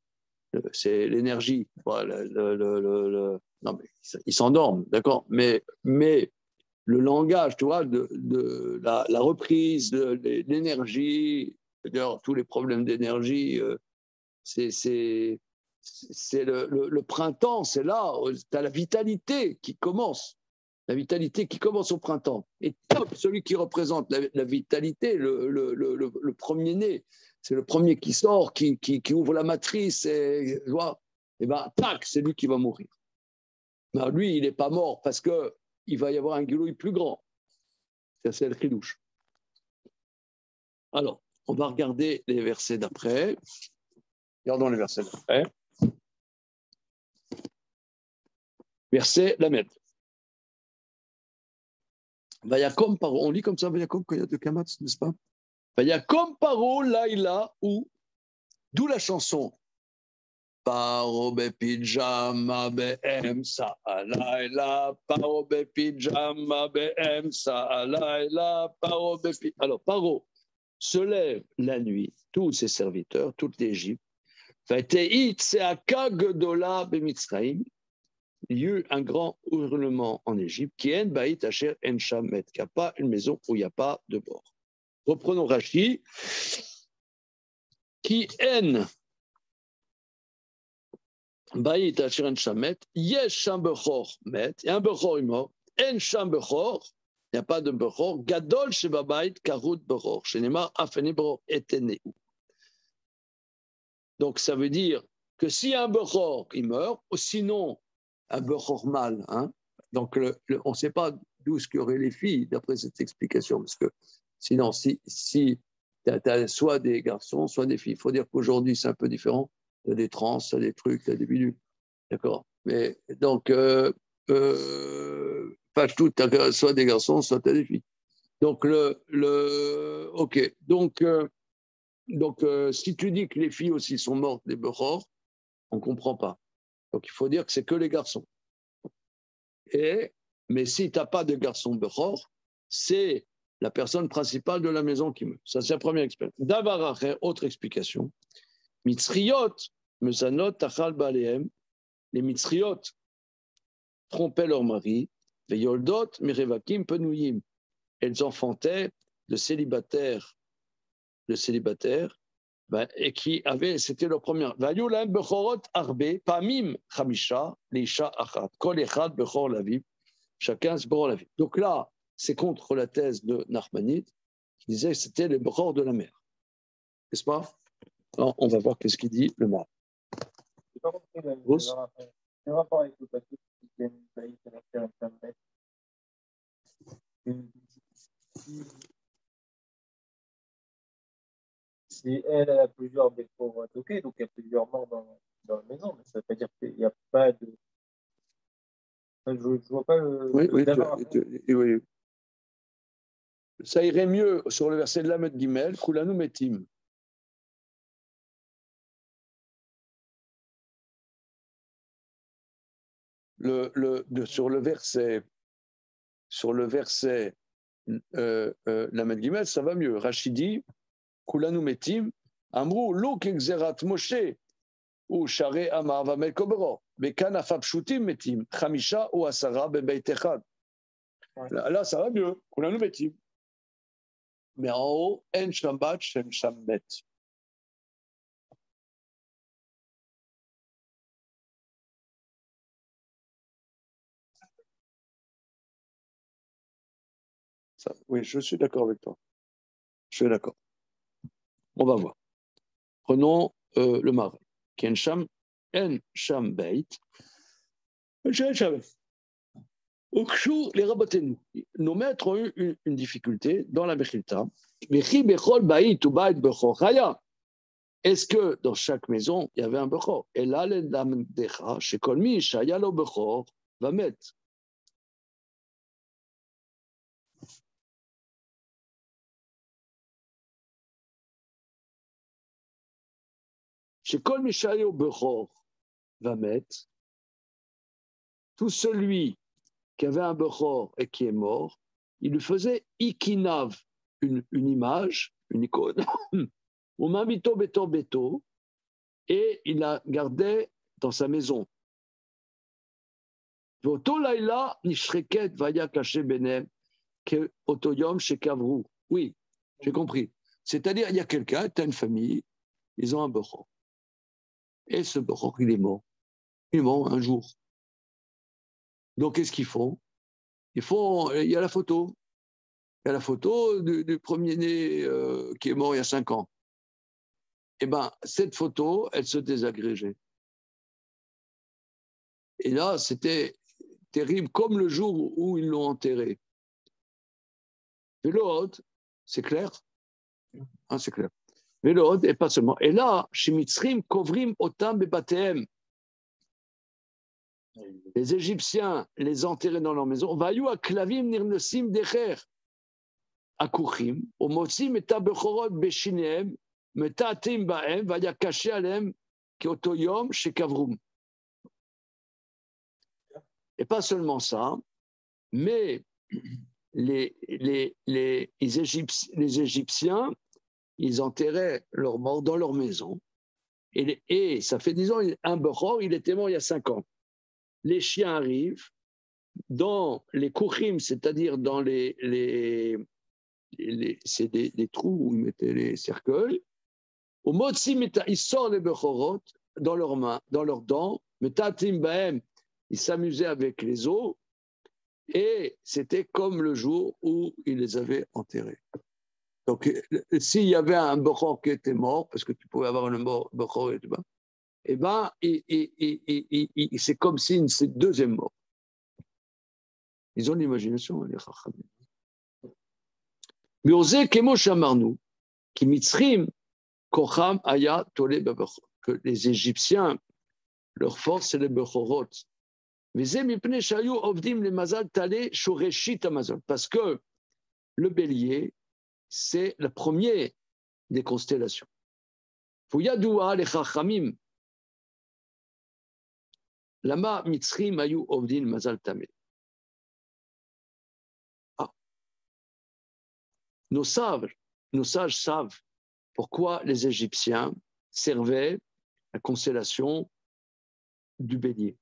l'énergie. Voilà, non, mais ils s'endorment, d'accord, mais le langage, tu vois, de la reprise, de l'énergie, d'ailleurs, tous les problèmes d'énergie, c'est le printemps, c'est là, tu as la vitalité qui commence. La vitalité qui commence au printemps. Et top, celui qui représente la vitalité, le premier-né, c'est le premier qui sort, qui ouvre la matrice, et ben, tac, c'est lui qui va mourir. Non, lui, il n'est pas mort parce qu'il va y avoir un guilouille plus grand. Ça, c'est le chidouche. Alors, on va regarder les versets d'après. Regardons les versets d'après. Verset Lamed. Vayakom paro, on lit comme ça, Vayakom, quand il y a deux kamatz, n'est-ce pas? Vayakom paro, laïla, ou, d'où la chanson. Paro be pijama be emsa alayla, paro be pijama be emsa alayla, paro be pijama. Alors, paro se lève la nuit, tous ses serviteurs, toute l'Égypte. Vaiteit seaka gedola be Mitzrayim. Il y eut un grand hurlement en Égypte, qui est Baït Asher En Shamet, qui n'a pas une maison où il n'y a pas de bord. Reprenons Rashi. Qui en Baït Asher En Shamet, Yesh Sham Bechor Met, et un Bechor est mort, En Sham Bechor, il n'y a pas de Bechor, Gadol Sheba Baït Karut Bechor, Shenema Afeni Bechor Eteneu. Donc ça veut dire que si un Bechor, il meurt, ou sinon, un Bechor mâle, hein. Donc on ne sait pas d'où ce qu'il y aurait les filles, d'après cette explication, parce que sinon, si tu as soit des garçons, soit des filles, il faut dire qu'aujourd'hui, c'est un peu différent. Tu as des trans, tu as des trucs, tu as des bidules. D'accord. Mais donc, pas tout, tu as soit des garçons, soit tu as des filles. Donc, OK. Donc, si tu dis que les filles aussi sont mortes, les Bechor, on ne comprend pas. Donc, il faut dire que c'est que les garçons. Mais si tu n'as pas de garçon Bechor, c'est la personne principale de la maison qui meurt. Ça, c'est la première explication. Davaracher, autre explication. Mitzriot, Mesanot, Tachal Balehem, les Mitzriot trompaient leur mari, Veyoldot, Mirevakim, Penuyim. Elles enfantaient de célibataires, et qui avaient, c'était leur première. Vayolam Bechorot Arbe, Pamim Chamisha, Leisha Achat, Kol Echad Bechor Laviv, chacun se Bechor Laviv. Donc là, c'est contre la thèse de Nachmanide, qui disait que c'était les Bechor de la mère. N'est-ce pas? Alors, on va voir qu'est-ce qu'il dit le mari. Je n'ai pas compris le rapport avec le passage qui vient de la terre internet. Si elle a plusieurs défauts, ok, donc il y a plusieurs morts dans la maison, mais ça ne veut pas dire qu'il n'y a pas de. Je ne vois pas le. Oui. Ça irait mieux sur le verset de Lamed Gimel, Kulanu Metim. Sur le verset Lamed Gimel, ça va mieux. Rachidi, Kulanu Metim, Amrou, Luk Exerat Moshe, ou Share Amar Vamel Kobero, Bekan Afab Shutim Metim, Chamisha ou Asara Bebeit Echad. Ouais. Là, ça va mieux. On a un nouveau type. Mais en haut, En Shambat, Shem Shammet. Oui, je suis d'accord avec toi. Je suis d'accord. On va voir. Prenons le marais. En Sham Beit. Shem Shammet. Okshu, les rabotés, nos maîtres ont eu une difficulté dans la Mechilta. Est-ce que dans chaque maison, il y avait un Bechor? Et là, les dames d'Echa, chez Kolmi, Shayalo Bechor, va mettre. Chez Kolmi, Shayalo Bechor, va mettre. Tout celui qui avait un Bechor et qui est mort, il lui faisait Ikinav, une image, une icône, ou Mamito Beto Beto, et il la gardait dans sa maison. Oui, j'ai compris. C'est-à-dire, il y a quelqu'un, tu as une famille, ils ont un bechor. Et ce bechor, il est mort. Il est mort un jour. Donc, qu'est-ce qu'ils font? Il y a la photo. Il y a la photo du premier-né qui est mort il y a 5 ans. Eh bien, cette photo, elle se désagrégeait. Et là, c'était terrible, comme le jour où ils l'ont enterré. Et l'autre, c'est clair? Hein, c'est clair. Mais l'autre, et pas seulement. Et là, chez Mitzrim, Kovrim, Otam, Bebatehem. Les Égyptiens les enterraient dans leur maison. Vayu a Klavim, Nirnesim, Decher. Akuchim, Omosim, et Tabechorot, Beshinem, Metatim, Baem, Vaya Kaché Alem, Kiotoyom, chez Kavrum. Et pas seulement ça, mais les Égyptiens, ils enterraient leurs morts dans leur maison. Et ça fait 10 ans, un Bechor, il était mort il y a 5 ans. Les chiens arrivent dans les kouchim, c'est-à-dire dans c'est des trous où ils mettaient les cercueils. Au motzi, ils sortent les Bechorot dans leurs mains, dans leurs dents. Metatim baem, ils s'amusaient avec les os. Et c'était comme le jour où ils les avaient enterrés. Donc, s'il y avait un Bechor qui était mort, parce que tu pouvais avoir un Bechor, eh bien, c'est comme si c'est une deuxième mort. Ils ont l'imagination, les Chachamim. Mais osez Kemo Shamarnu, qui Mitzrim, Kocham Aya Tole Bechor, que les Égyptiens, leur force, c'est les Bechorot. Parce que le bélier, c'est le premier des constellations. Fouyadoua les Chachamim. Lama Mitzrim Ayu Ovdin Mazal Tameh. Nos sages savent pourquoi les Égyptiens servaient la constellation du bélier.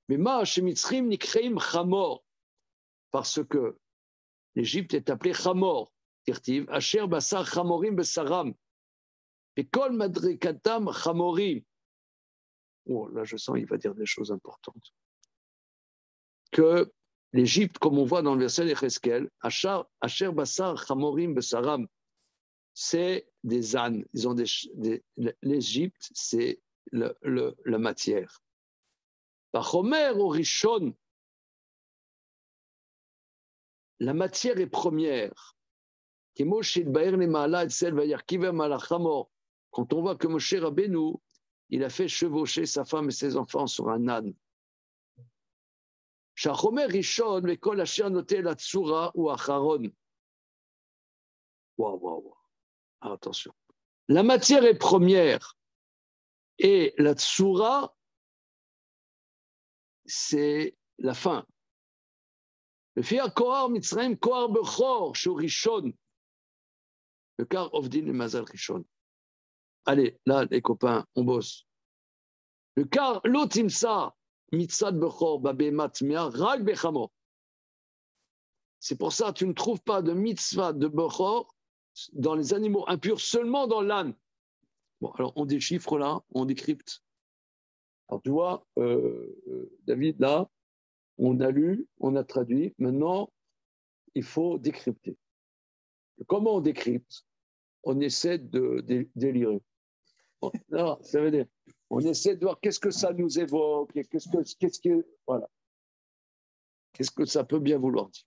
Mais Ma chez Mitzrim Nikreim Chamor, parce que l'Égypte est appelée Chamor, Tirtiv, Asher Basar Chamorim Besaram, et Kol Madrikatam Chamorim. Oh, là, je sens qu'il va dire des choses importantes. Que l'Égypte, comme on voit dans le verset d'Echeskel, Asher Basar Chamorim Besaram, c'est des ânes. Ils ont l'Égypte, c'est la matière. Bachomer au Rishon, la matière est première. Quand on voit que Moshe Rabbeinu, il a fait chevaucher sa femme et ses enfants sur un âne. Shachomer Rishon, mais kol asher noté la tsura ou acharon. Waouh. Attention. La matière est première et la tsura, c'est la fin. Le fier kohar mitzrayim kohar bechor shorishon. Le car ovdin et mazal rishon. Allez, là, les copains, on bosse. Le car lotimsa mitzad bechor babé matmia rag bechamo. C'est pour ça que tu ne trouves pas de mitzvah de Bechor dans les animaux impurs, seulement dans l'âne. Bon, alors on déchiffre là, on décrypte. Alors tu vois, David, là, on a lu, on a traduit. Maintenant, il faut décrypter. Comment on décrypte? On essaie de délirer. Non, ça veut dire, on essaie de voir qu'est-ce que ça nous évoque, et voilà. Qu'est-ce que ça peut bien vouloir dire.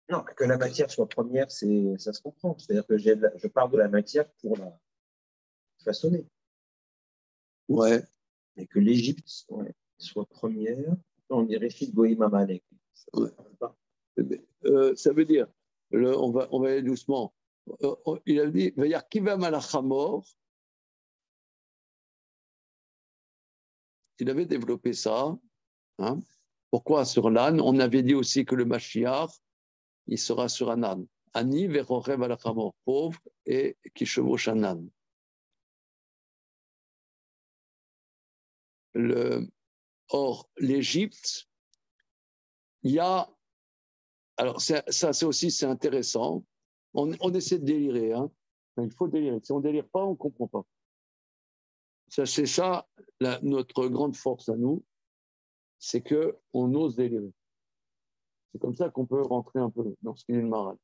Non, que la matière soit première, ça se comprend. C'est-à-dire que je pars de la matière pour la façonner. Ouais. Et que l'Égypte soit première, on dirait Fil Goïm Amalek. Ouais. Ça veut dire, on va aller doucement. Il a dit, il va dire, qui va malachamor. Il avait développé ça. Hein. Pourquoi sur l'âne? On avait dit aussi que le Mashiach, il sera sur un âne. Ani verorev alachamor, pauvre et qui chevauche un âne. Or, l'Égypte, il y a. Alors, ça c'est intéressant. On essaie de délirer. Hein. Il faut délirer. Si on ne délire pas, on ne comprend pas. C'est ça, notre grande force à nous, c'est qu'on ose délirer. C'est comme ça qu'on peut rentrer un peu dans ce qu'il est le maral.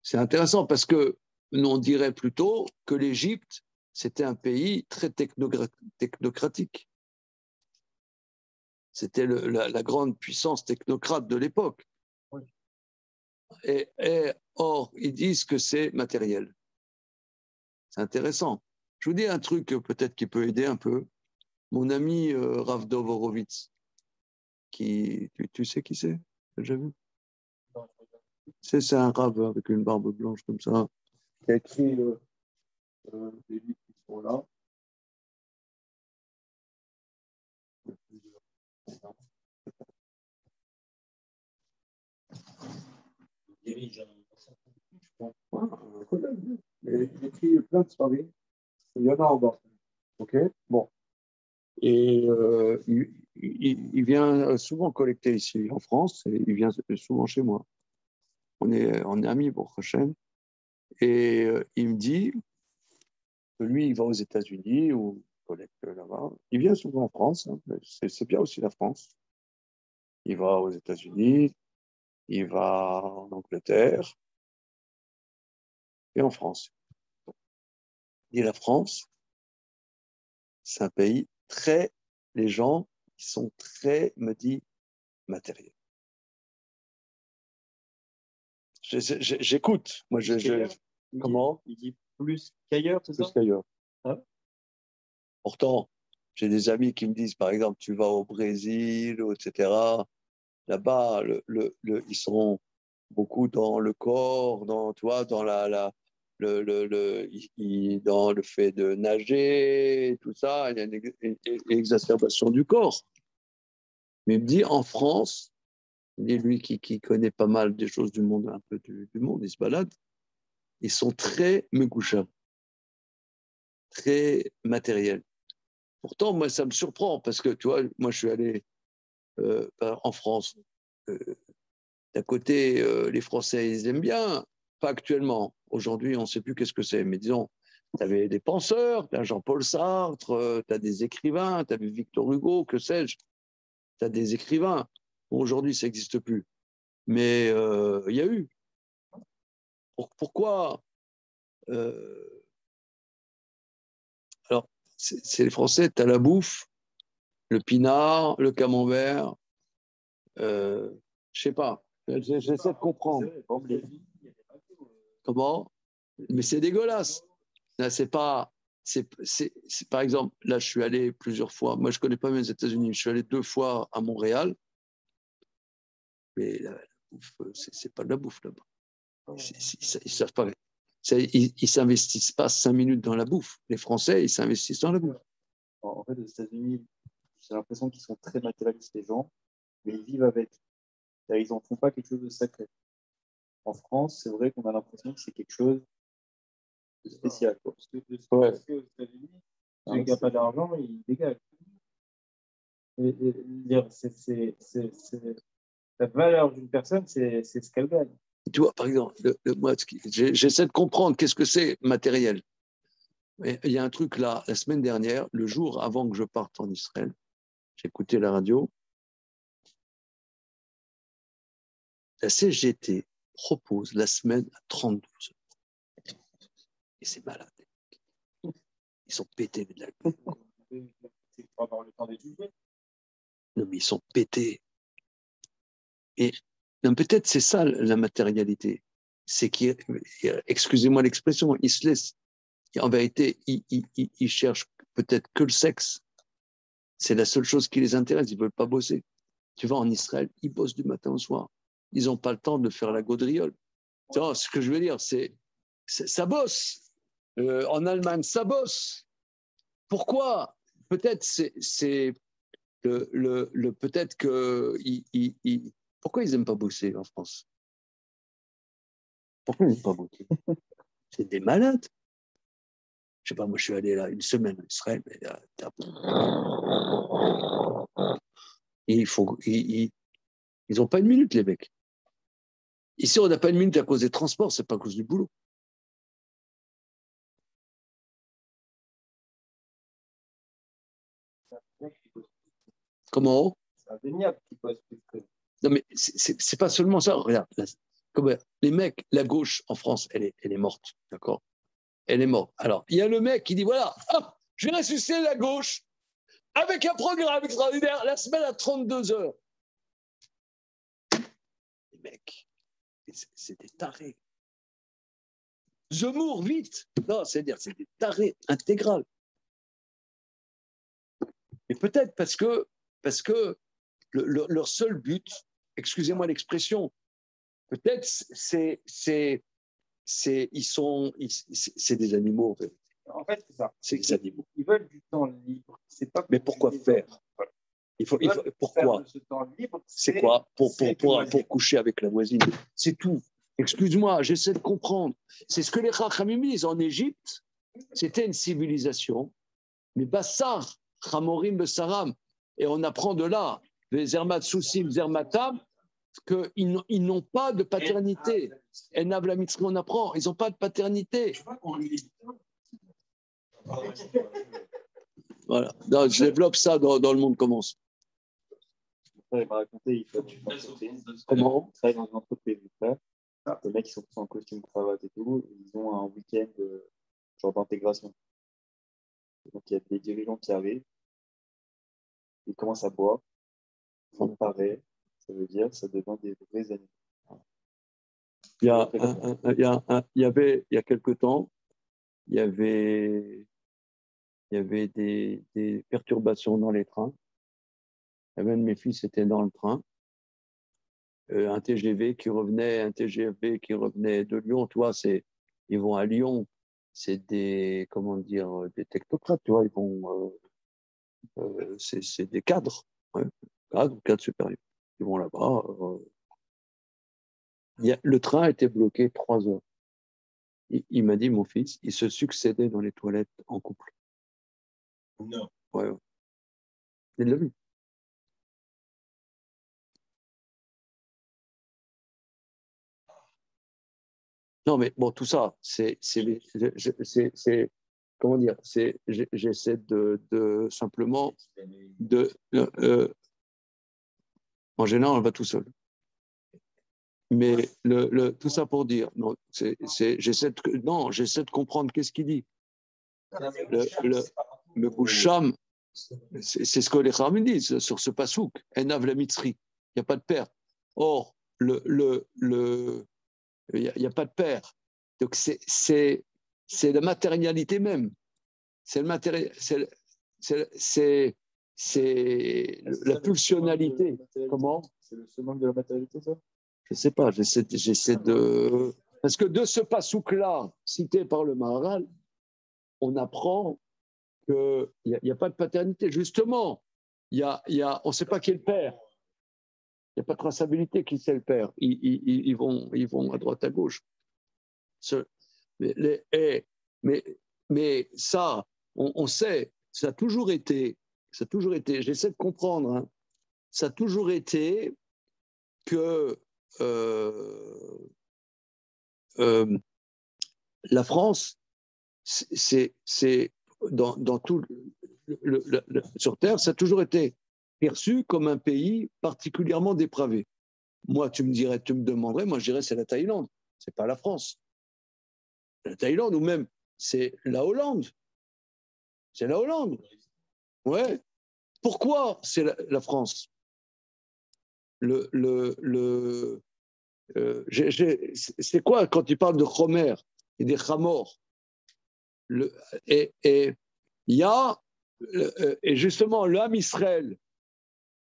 C'est intéressant parce que on dirait plutôt que l'Égypte, c'était un pays très technocratique. C'était la grande puissance technocrate de l'époque. Oui. Or, ils disent que c'est matériel. C'est intéressant. Je vous dis un truc peut-être qui peut aider un peu. Mon ami Rav Dov Horowitz, tu sais qui c'est? T'as déjà vu? C'est un Rav avec une barbe blanche comme ça, qui a écrit des livres qui sont là. Il écrit plein de soirées. Il y en a en bas. OK? Bon. Et il vient souvent collecter ici en France et il vient souvent chez moi. On est amis pour prochaine. Et il me dit que lui, il va aux États-Unis ou collecte là-bas. Il vient souvent en France. Hein. C'est bien aussi la France. Il va aux États-Unis, il va en Angleterre et en France. Et la France, c'est un pays très. Les gens qui sont très, me dit, matériels. J'écoute. Moi, comment? Il dit plus qu'ailleurs, c'est ça? Plus qu'ailleurs. Hein? Pourtant, j'ai des amis qui me disent, par exemple, tu vas au Brésil, etc. Là-bas, ils sont beaucoup dans le corps, dans dans le fait de nager, tout ça. Il y a une exacerbation du corps. Mais il me dit, en France, et lui qui connaît pas mal des choses du monde, un peu du monde, il se balade, ils sont très mekoucha, très matériels. Pourtant, moi, ça me surprend parce que, tu vois, moi, je suis allé en France. D'un côté, les Français, ils aiment bien, pas actuellement. Aujourd'hui, on ne sait plus qu'est-ce que c'est. Mais disons, tu avais des penseurs, tu as Jean-Paul Sartre, tu as des écrivains, tu avais Victor Hugo, que sais-je. Tu as des écrivains. Bon, aujourd'hui, ça n'existe plus. Mais il y a eu. Pourquoi Alors, c'est les Français, tu as la bouffe, le pinard, le camembert, je sais pas. J'essaie de comprendre. Comment? Mais c'est dégueulasse. Là, c'est pas. Par exemple, là, je suis allé plusieurs fois. Moi, je connais pas mes États-Unis. Je suis allé 2 fois à Montréal. Mais la bouffe, c'est pas de la bouffe là-bas. Ils savent pas. Ils s'investissent pas 5 minutes dans la bouffe. Les Français, ils s'investissent dans la bouffe. En fait, aux États-Unis, j'ai l'impression qu'ils sont très matérialistes, les gens, mais ils vivent avec. Ils n'en font pas quelque chose de sacré. en France, c'est vrai qu'on a l'impression que c'est quelque chose de spécial. Quoi. Parce que aux États-Unis, celui qui n'a pas d'argent, il dégage. La valeur d'une personne, c'est ce qu'elle gagne. Tu vois, par exemple, moi, j'essaie de comprendre qu'est-ce que c'est matériel. Mais il y a un truc là, la semaine dernière, le jour avant que je parte en Israël, j'ai écouté la radio. La CGT propose la semaine à 32 heures. Et c'est malade. Ils sont pétés de la gueule. C'est pendant le temps d'étudier. Non, mais ils sont pétés. Et non, peut-être c'est ça la matérialité. C'est excusez-moi l'expression, ils se laissent. En vérité, ils cherchent peut-être que le sexe. C'est la seule chose qui les intéresse. Ils ne veulent pas bosser. Tu vas en Israël, ils bossent du matin au soir. Ils n'ont pas le temps de faire la gaudriole. Tu vois, ce que je veux dire, c'est ça bosse. En Allemagne, ça bosse. Pourquoi? Peut-être c'est peut-être que pourquoi ils n'aiment pas bosser en France? Pourquoi ils n'aiment pas bosser? C'est des malades. Je sais pas, moi je suis allé là une semaine en Israël, mais là, ils n'ont pas une minute, les mecs. Ici, on n'a pas une minute à cause des transports, c'est pas à cause du boulot. Comment? C'est indéniable qui pose plus que. Non, mais c'est pas seulement ça. Regarde, les mecs, la gauche en France, elle est morte, d'accord? Elle est morte. Alors, il y a le mec qui dit voilà, hop, je vais ressusciter la gauche avec un programme extraordinaire, la semaine à 32 heures. Les mecs, c'est des tarés. Zemmour, vite. Non, c'est-à-dire, c'est des tarés intégrales. Et peut-être parce que leur seul but, excusez-moi l'expression, peut-être c'est des animaux. En fait, c'est ça. C'est des animaux. Ils veulent du temps libre. C'est pas. Mais pourquoi faire? Pourquoi? C'est quoi? Pour coucher avec la voisine. C'est tout. Excuse-moi, j'essaie de comprendre. C'est ce que les Chachamim disent. En Égypte, c'était une civilisation. Mais Bassar, Chamorim, Bessaram. Et on apprend de là, les Zermat Soussim, Zermatam, qu'ils n'ont pas de paternité. Et Navla Mitzri, on apprend, ils n'ont pas de paternité. Voilà. Donc, je développe ça dans le monde commence. Il m'a raconté, il fait Comment? Il travaille dans une entreprise, frère. Les mecs, ils sont tous en costume, cravate et tout. Ils ont un week-end genre d'intégration. Donc, il y a des dirigeants qui arrivent. Ils commencent à boire. Ça me paraît, ça veut dire, ça devient des vrais amis. Il y a quelque temps, il y avait des perturbations dans les trains. Un de mes fils était dans le train. Un TGV qui revenait de Lyon. Toi, ils vont à Lyon. C'est des technocrates, tu vois. Ils vont, c'est des cadres, hein, cadres supérieurs. Ils vont là-bas. Le train a été bloqué 3 heures. Il m'a dit, mon fils, il se succédait dans les toilettes en couple. Non. Ouais. Il l'a vu. Non, mais bon, tout ça, comment dire, j'essaie de simplement en général, on va tout seul. Mais tout ça pour dire, non, j'essaie de comprendre qu'est-ce qu'il dit. Le Boucham, c'est ce que les Khamim disent sur ce pasouk, Enav la Mitzri, il n'y a pas de père. Or, il n'y a pas de père. Donc, c'est la matérialité même. C'est la pulsionalité. Comment? C'est le summum de la matérialité, ça? Je ne sais pas, j'essaie de... Parce que de ce pasouk-là, cité par le Maharal, on apprend qu'il n'y a pas de paternité. Justement, on ne sait pas qui est le père. n'y a pas de traçabilité. Qui c'est le père? Ils vont à droite, à gauche. Mais ça, on sait, ça a toujours été, j'essaie de comprendre, hein, ça a toujours été que la France, c'est dans tout sur Terre, ça a toujours été perçu comme un pays particulièrement dépravé. Moi, tu me demanderais, moi je dirais c'est la Thaïlande, c'est pas la France. La Thaïlande ou même c'est la Hollande. C'est la Hollande. Ouais. Pourquoi c'est la France? C'est quoi quand tu parles de Homer et des Hamor? Et il y a, et justement, l'âme Israël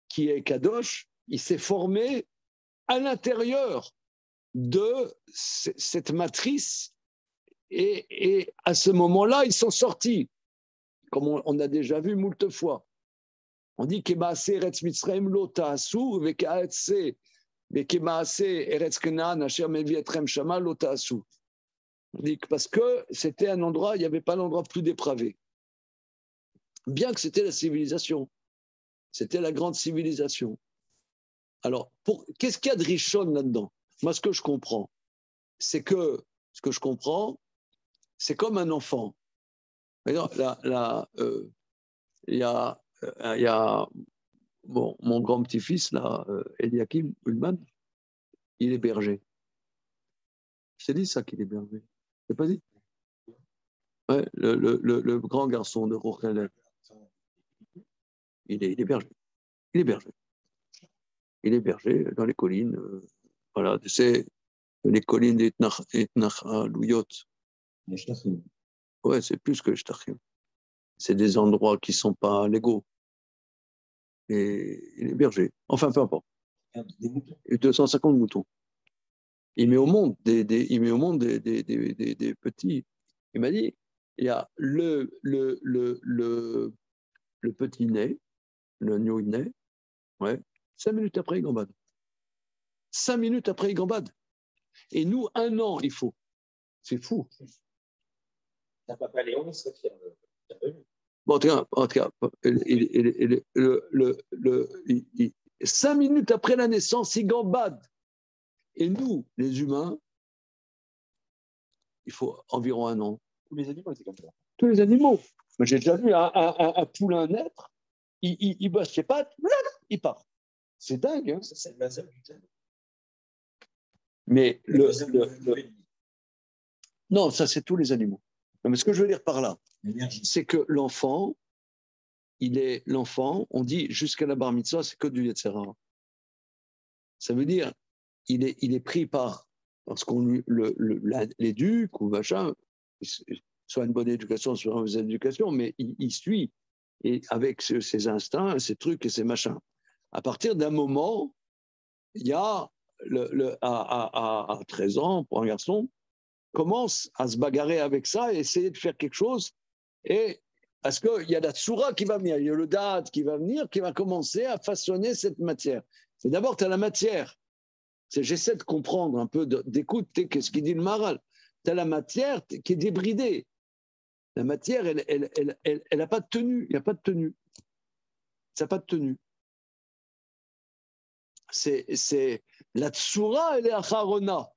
qui est Kadosh, il s'est formé à l'intérieur de cette matrice et à ce moment-là, ils sont sortis, comme on a déjà vu moult fois. On dit que Eretz Mitzrayim lo ta'asu veka'atse vekemaase Eretz Canaan asher mevi etrem shama lo ta'asu. On dit que parce que c'était un endroit, il n'y avait pas d'endroit plus dépravé. Bien que c'était la civilisation. C'était la grande civilisation. Alors, qu'est-ce qu'il y a de Rishon là-dedans? Moi, ce que je comprends, c'est comme un enfant. Là, il y a mon grand petit-fils, là, Eliakim Ullman, il est berger. Je t'ai dit ça qu'il est berger. Je t'ai pas dit? Ouais, le grand garçon de Rochelle, il est berger. Il est berger. Il est berger dans les collines. Voilà, c'est les collines d'Etnach-Louyot. Ouais, c'est plus que Shtachim. C'est des endroits qui ne sont pas légaux. Et il est berger. Enfin, peu importe. 250 moutons. Il met au monde des petits. Il m'a dit, il y a le petit nez, le new nez, ouais, 5 minutes après, il gambade. 5 minutes après, il gambade. Et nous, 1 an, il faut. C'est fou. Ta papa Léon, il serait fier. Bon, en tout cas 5 minutes après la naissance, il gambade. Et nous, les humains, il faut environ 1 an. Tous les animaux, c'est comme ça. Tous les animaux. Moi, j'ai déjà vu un poulain naître, il bosse ses pattes, il part. C'est dingue. Hein. Ça, c'est le laser du thème. Mais non, ça, c'est tous les animaux. Non, mais ce que je veux dire par là, c'est que l'enfant, on dit jusqu'à la bar mitzvah, c'est que du Yetzirah. Ça veut dire, il est pris par ce qu'on l'éduque ou machin, soit une bonne éducation, soit une mauvaise éducation, mais il suit et avec ses instincts, ses trucs et ses machins. À partir d'un moment, il y a à 13 ans, pour un garçon, commence à se bagarrer avec ça et essayer de faire quelque chose. Et parce qu'il y a la tsura qui va venir, il y a le dad qui va venir, qui va commencer à façonner cette matière. C'est d'abord, tu as la matière. J'essaie de comprendre un peu, d'écouter ce qu'il dit le Maharal. Tu as la matière qui est débridée. La matière, elle n'a pas de tenue. Il n'y a pas de tenue. Ça n'a pas de tenue. C'est la tsura, elle est acharona.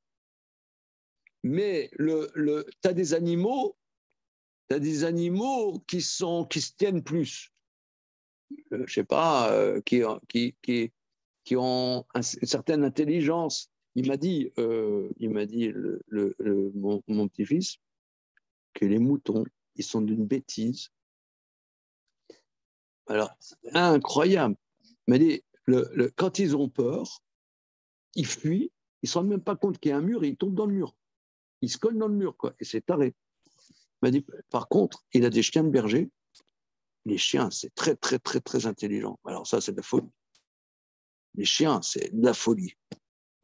Mais tu as des animaux qui se tiennent plus. Je ne sais pas, qui ont une certaine intelligence. Il m'a dit mon petit-fils que les moutons, ils sont d'une bêtise. Alors, incroyable. Il m'a dit, quand ils ont peur, ils fuient, ils ne se rendent même pas compte qu'il y a un mur et ils tombent dans le mur. Ils se collent dans le mur, quoi, et c'est taré. Il m'a dit, par contre, il a des chiens de berger. Les chiens, c'est très, très, très, très intelligent. Alors ça, c'est de la folie. Les chiens, c'est de la folie.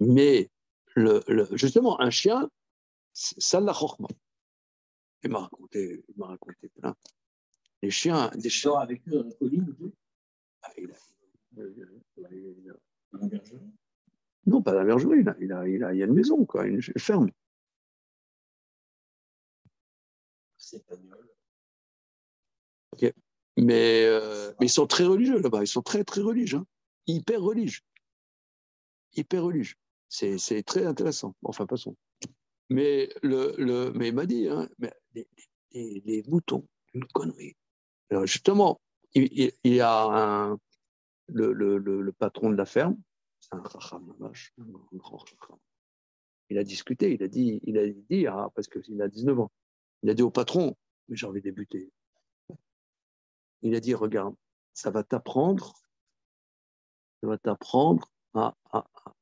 Mais justement, un chien, ça l'a chorma. Il m'a raconté plein. Les chiens, des chiens avec eux dans la colline ou tout. il Non, pas la bergerie, il a une maison, quoi, une ferme. C'est pas nul. Okay. Mais ils sont très religieux là-bas, ils sont très, très religieux. Hein. Hyper religieux. Hyper religieux. C'est très intéressant. Enfin, passons. Mais, mais il m'a dit, hein, mais les moutons, une connerie. Alors justement, il y a le patron de la ferme, c'est un racham, un grand racham. Il a discuté, il a dit parce qu'il a 19 ans, il a dit au patron, mais j'ai envie de débuter. Il a dit, regarde, ça va t'apprendre à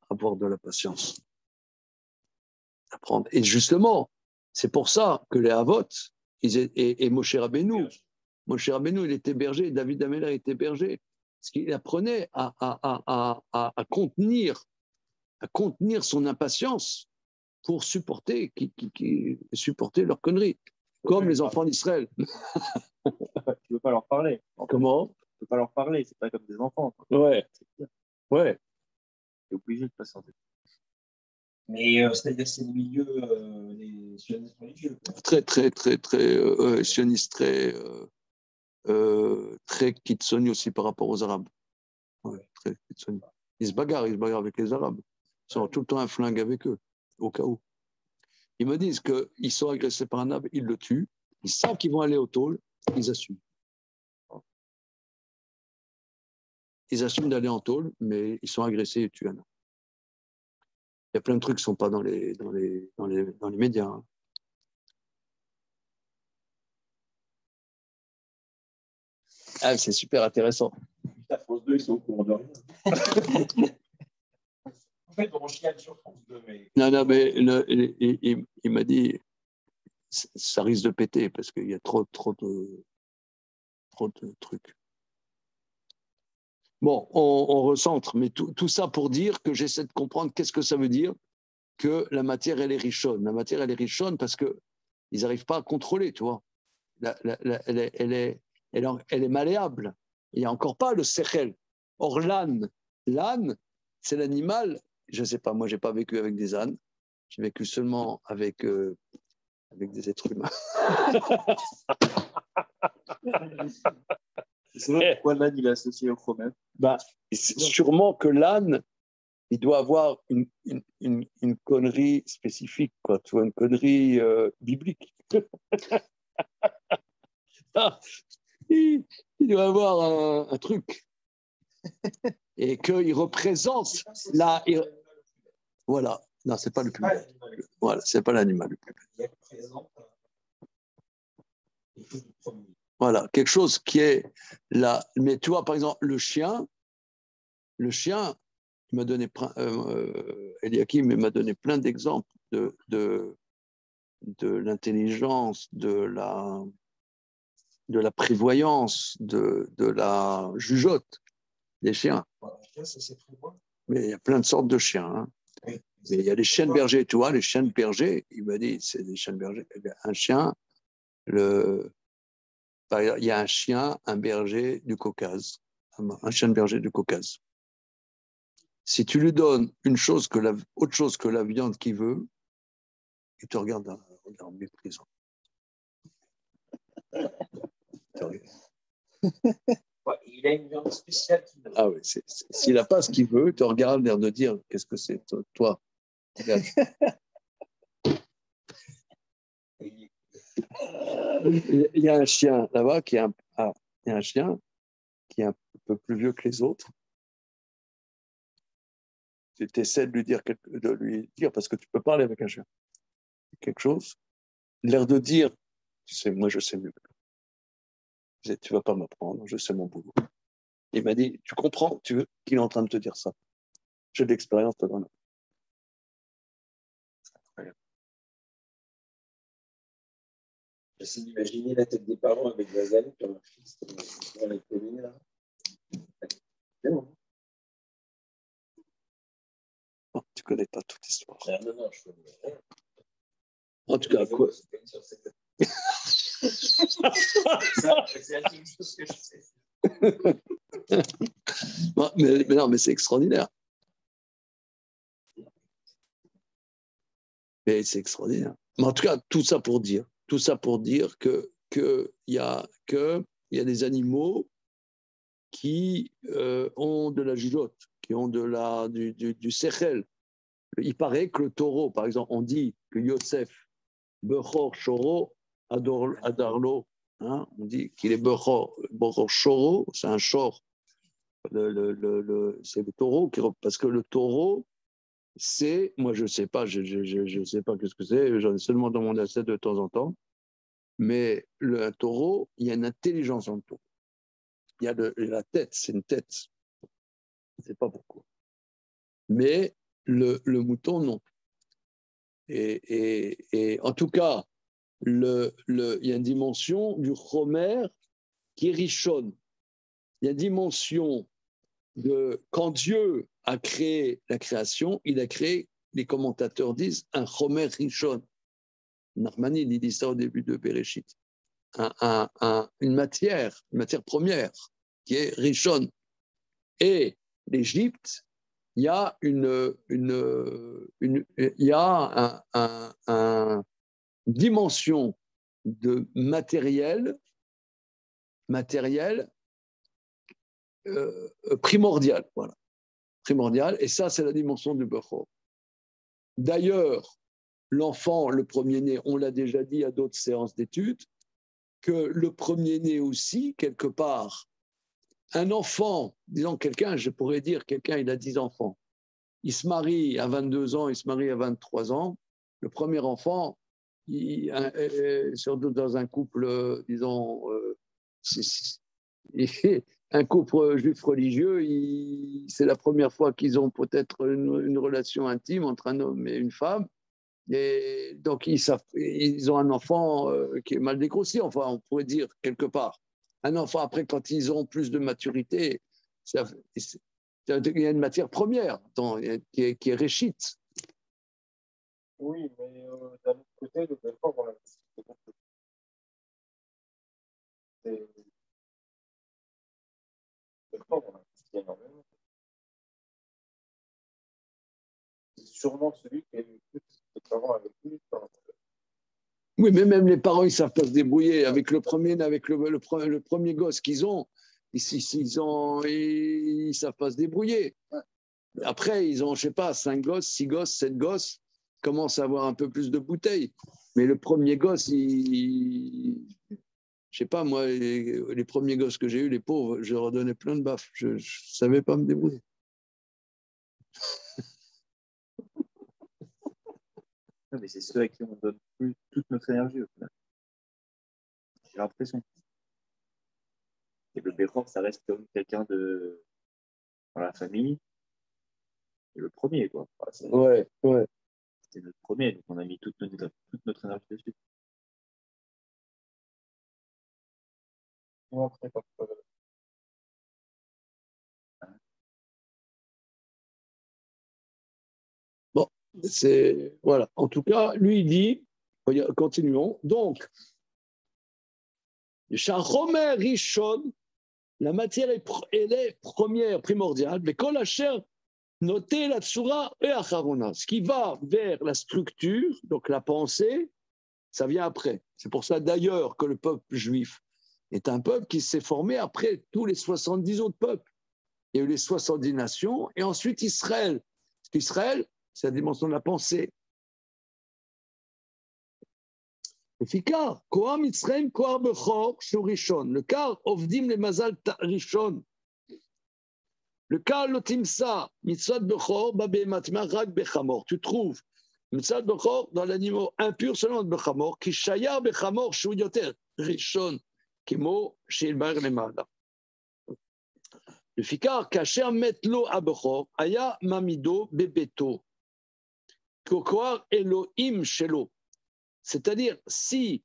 avoir de la patience. Apprendre. Et justement, c'est pour ça que les Havot et Moshe Rabbeinu, il était berger, David Améler était berger, parce qu'il apprenait à contenir son impatience pour supporter leurs conneries, comme les enfants d'Israël. Tu ne veux pas leur parler. Comment? Tu ne peux pas leur parler, c'est pas comme des enfants. Ouais. Ouais. Tu es obligé de patienter. Mais c'est-à-dire c'est le milieu des sionistes religieux. Très, très, très, très sioniste, très kitsoni aussi par rapport aux Arabes. Ouais, très kitsoni. Ils se bagarrent avec les Arabes. Ils ont tout le temps un flingue avec eux, au cas où. Ils me disent qu'ils sont agressés par un Arabe, ils le tuent. Ils savent qu'ils vont aller au tôle, ils assument. Ils assument d'aller en tôle, mais ils sont agressés et tuent un Arabe. Il y a plein de trucs qui ne sont pas dans les médias. Hein. Ah, c'est super intéressant. La France 2, ils sont au courant de rien. En fait, on chiale sur France 2, mais... Non, mais il m'a dit, ça risque de péter parce qu'il y a trop de trucs. Bon, on recentre, mais tout ça pour dire que j'essaie de comprendre qu'est-ce que ça veut dire que la matière, elle est richonne. La matière, elle est richonne parce qu'ils n'arrivent pas à contrôler, tu vois. Elle est malléable. Il n'y a encore pas le sechel. Or, l'âne, c'est l'animal, je ne sais pas, moi, je n'ai pas vécu avec des ânes, j'ai vécu seulement avec des êtres humains. C'est vrai pourquoi l'âne il est associé au chromètre. Sûrement que l'âne, il doit avoir une connerie spécifique, quoi, tu vois, une connerie biblique. Il doit avoir un truc. Et qu'il représente la. Voilà. Non, c'est pas le plus bel. Voilà, c'est pas l'animal le plus bel. Voilà, quelque chose qui est là. Mais tu vois, par exemple, le chien, il m'a donné, Eliakim m'a donné plein d'exemples de l'intelligence, de la prévoyance, de la jugeote des chiens. Mais il y a plein de sortes de chiens. Hein. Mais il y a les chiens de berger, tu vois, les chiens de berger, il m'a dit, c'est des chiens de berger. Un chien, il y a un chien, un berger du Caucase, un chien de berger du Caucase. Si tu lui donnes autre chose que la viande qu'il veut, il te regarde d'un regard méprisant. Il a une viande spéciale. Ah oui, s'il n'a pas ce qu'il veut, il te regarde l'air de dire qu'est-ce que c'est, toi. Regarde. Il y a un chien là-bas il y a un chien qui est un peu plus vieux que les autres. Tu essaies de lui dire parce que tu peux parler avec un chien. Quelque chose, l'air de dire, tu sais, moi je sais mieux. Tu ne vas pas m'apprendre, je sais mon boulot. Il m'a dit, tu comprends qu'il est en train de te dire ça. J'ai de l'expérience dedans. J'essaie d'imaginer la tête des parents avec Vazalie comme un fils dans les collines là. Oh, tu ne connais pas toute l'histoire. Non, je connais rien. En tout cas, quoi? C'est la seule chose que je sais. mais non, mais c'est extraordinaire. Mais c'est extraordinaire. Mais en tout cas, tout ça pour dire que y a des animaux qui ont de la jugeote, qui ont du sechel. Il paraît que le taureau, par exemple, on dit que Yosef, Bechor Shoro, Adarlo, hein, on dit qu'il est Bechor Shoro, c'est un shor. C'est le taureau, parce que le taureau, c'est, moi je ne sais pas, je sais pas ce que c'est, j'en ai seulement dans mon assiette de temps en temps, mais le taureau, il y a une intelligence dans le taureau. Il y a la tête, c'est une tête. Je ne sais pas pourquoi. Mais le mouton, non. Et en tout cas, il y a une dimension du chomer qui est richonne. Il y a une dimension de quand Dieu a créé la création, il a créé, les commentateurs disent, un chomer richonne. Narmanide, dit ça au début de Bereshit. Une matière première qui est richonne. Et l'Égypte, il y a une dimension de matériel primordial, voilà, primordial. Et ça, c'est la dimension du Bechor. D'ailleurs, l'enfant, le premier-né, on l'a déjà dit à d'autres séances d'études, que le premier-né aussi, quelque part, un enfant, disons quelqu'un, je pourrais dire quelqu'un, il a 10 enfants, il se marie à 22 ans, il se marie à 23 ans, le premier enfant, surtout dans un couple, disons, un couple juif religieux, c'est la première fois qu'ils ont peut-être une relation intime entre un homme et une femme. Et donc, ils ont un enfant qui est mal dégrossi, enfin, on pourrait dire quelque part. Un enfant, après, quand ils ont plus de maturité, il y a une matière première qui est réchite. Oui, mais d'un autre côté, le Belfort, on l'a discuté beaucoup. Le Belfort, on l'a discuté énormément. C'est sûrement celui qui a eu le plus de parents avec lui. Oui, mais même les parents, ils ne savent pas se débrouiller. Avec le premier gosse qu'ils ont, ils ne savent pas se débrouiller. Après, ils ont, je ne sais pas, 5 gosses, 6 gosses, 7 gosses, commencent à avoir un peu plus de bouteilles. Mais le premier gosse, je ne sais pas, moi, les premiers gosses que j'ai eus, les pauvres, je leur donnais plein de baffes. Je ne savais pas me débrouiller. Non, mais c'est ceux à qui on donne plus toute notre énergie. J'ai l'impression. Et le Bechor, ça reste comme quelqu'un de dans la famille. Et le premier, quoi. Enfin, Ouais. c'était notre premier, donc on a mis toute notre énergie dessus. Non, après, pas. Bon, voilà. En tout cas, lui, il dit, continuons. Donc, Shachomer Rishon, la matière elle est première, primordiale, mais quand la chair notez la tsura et acharona, ce qui va vers la structure, donc la pensée, ça vient après. C'est pour ça d'ailleurs que le peuple juif est un peuple qui s'est formé après tous les 70 autres peuples. Il y a eu les 70 nations et ensuite Israël. Parce qu'Israël, c'est la dimension de la pensée. Le fikar, koam Mitzrayim, koar bechor, shurishon. Le kar, ovdim le mazal rishon. Le kar lotimsa, mitzvot bechor, babématma, rak bechamor. Tu trouves mitzvot bechor dans l'animal impur seulement de bechamor, qui shayar bechamor, shuyoter, rishon, kimo, shilbar lemada. Le fikar, kacher metlo a bechor, aya mamido bebeto. Kokoar Elohim shelo. C'est-à-dire, si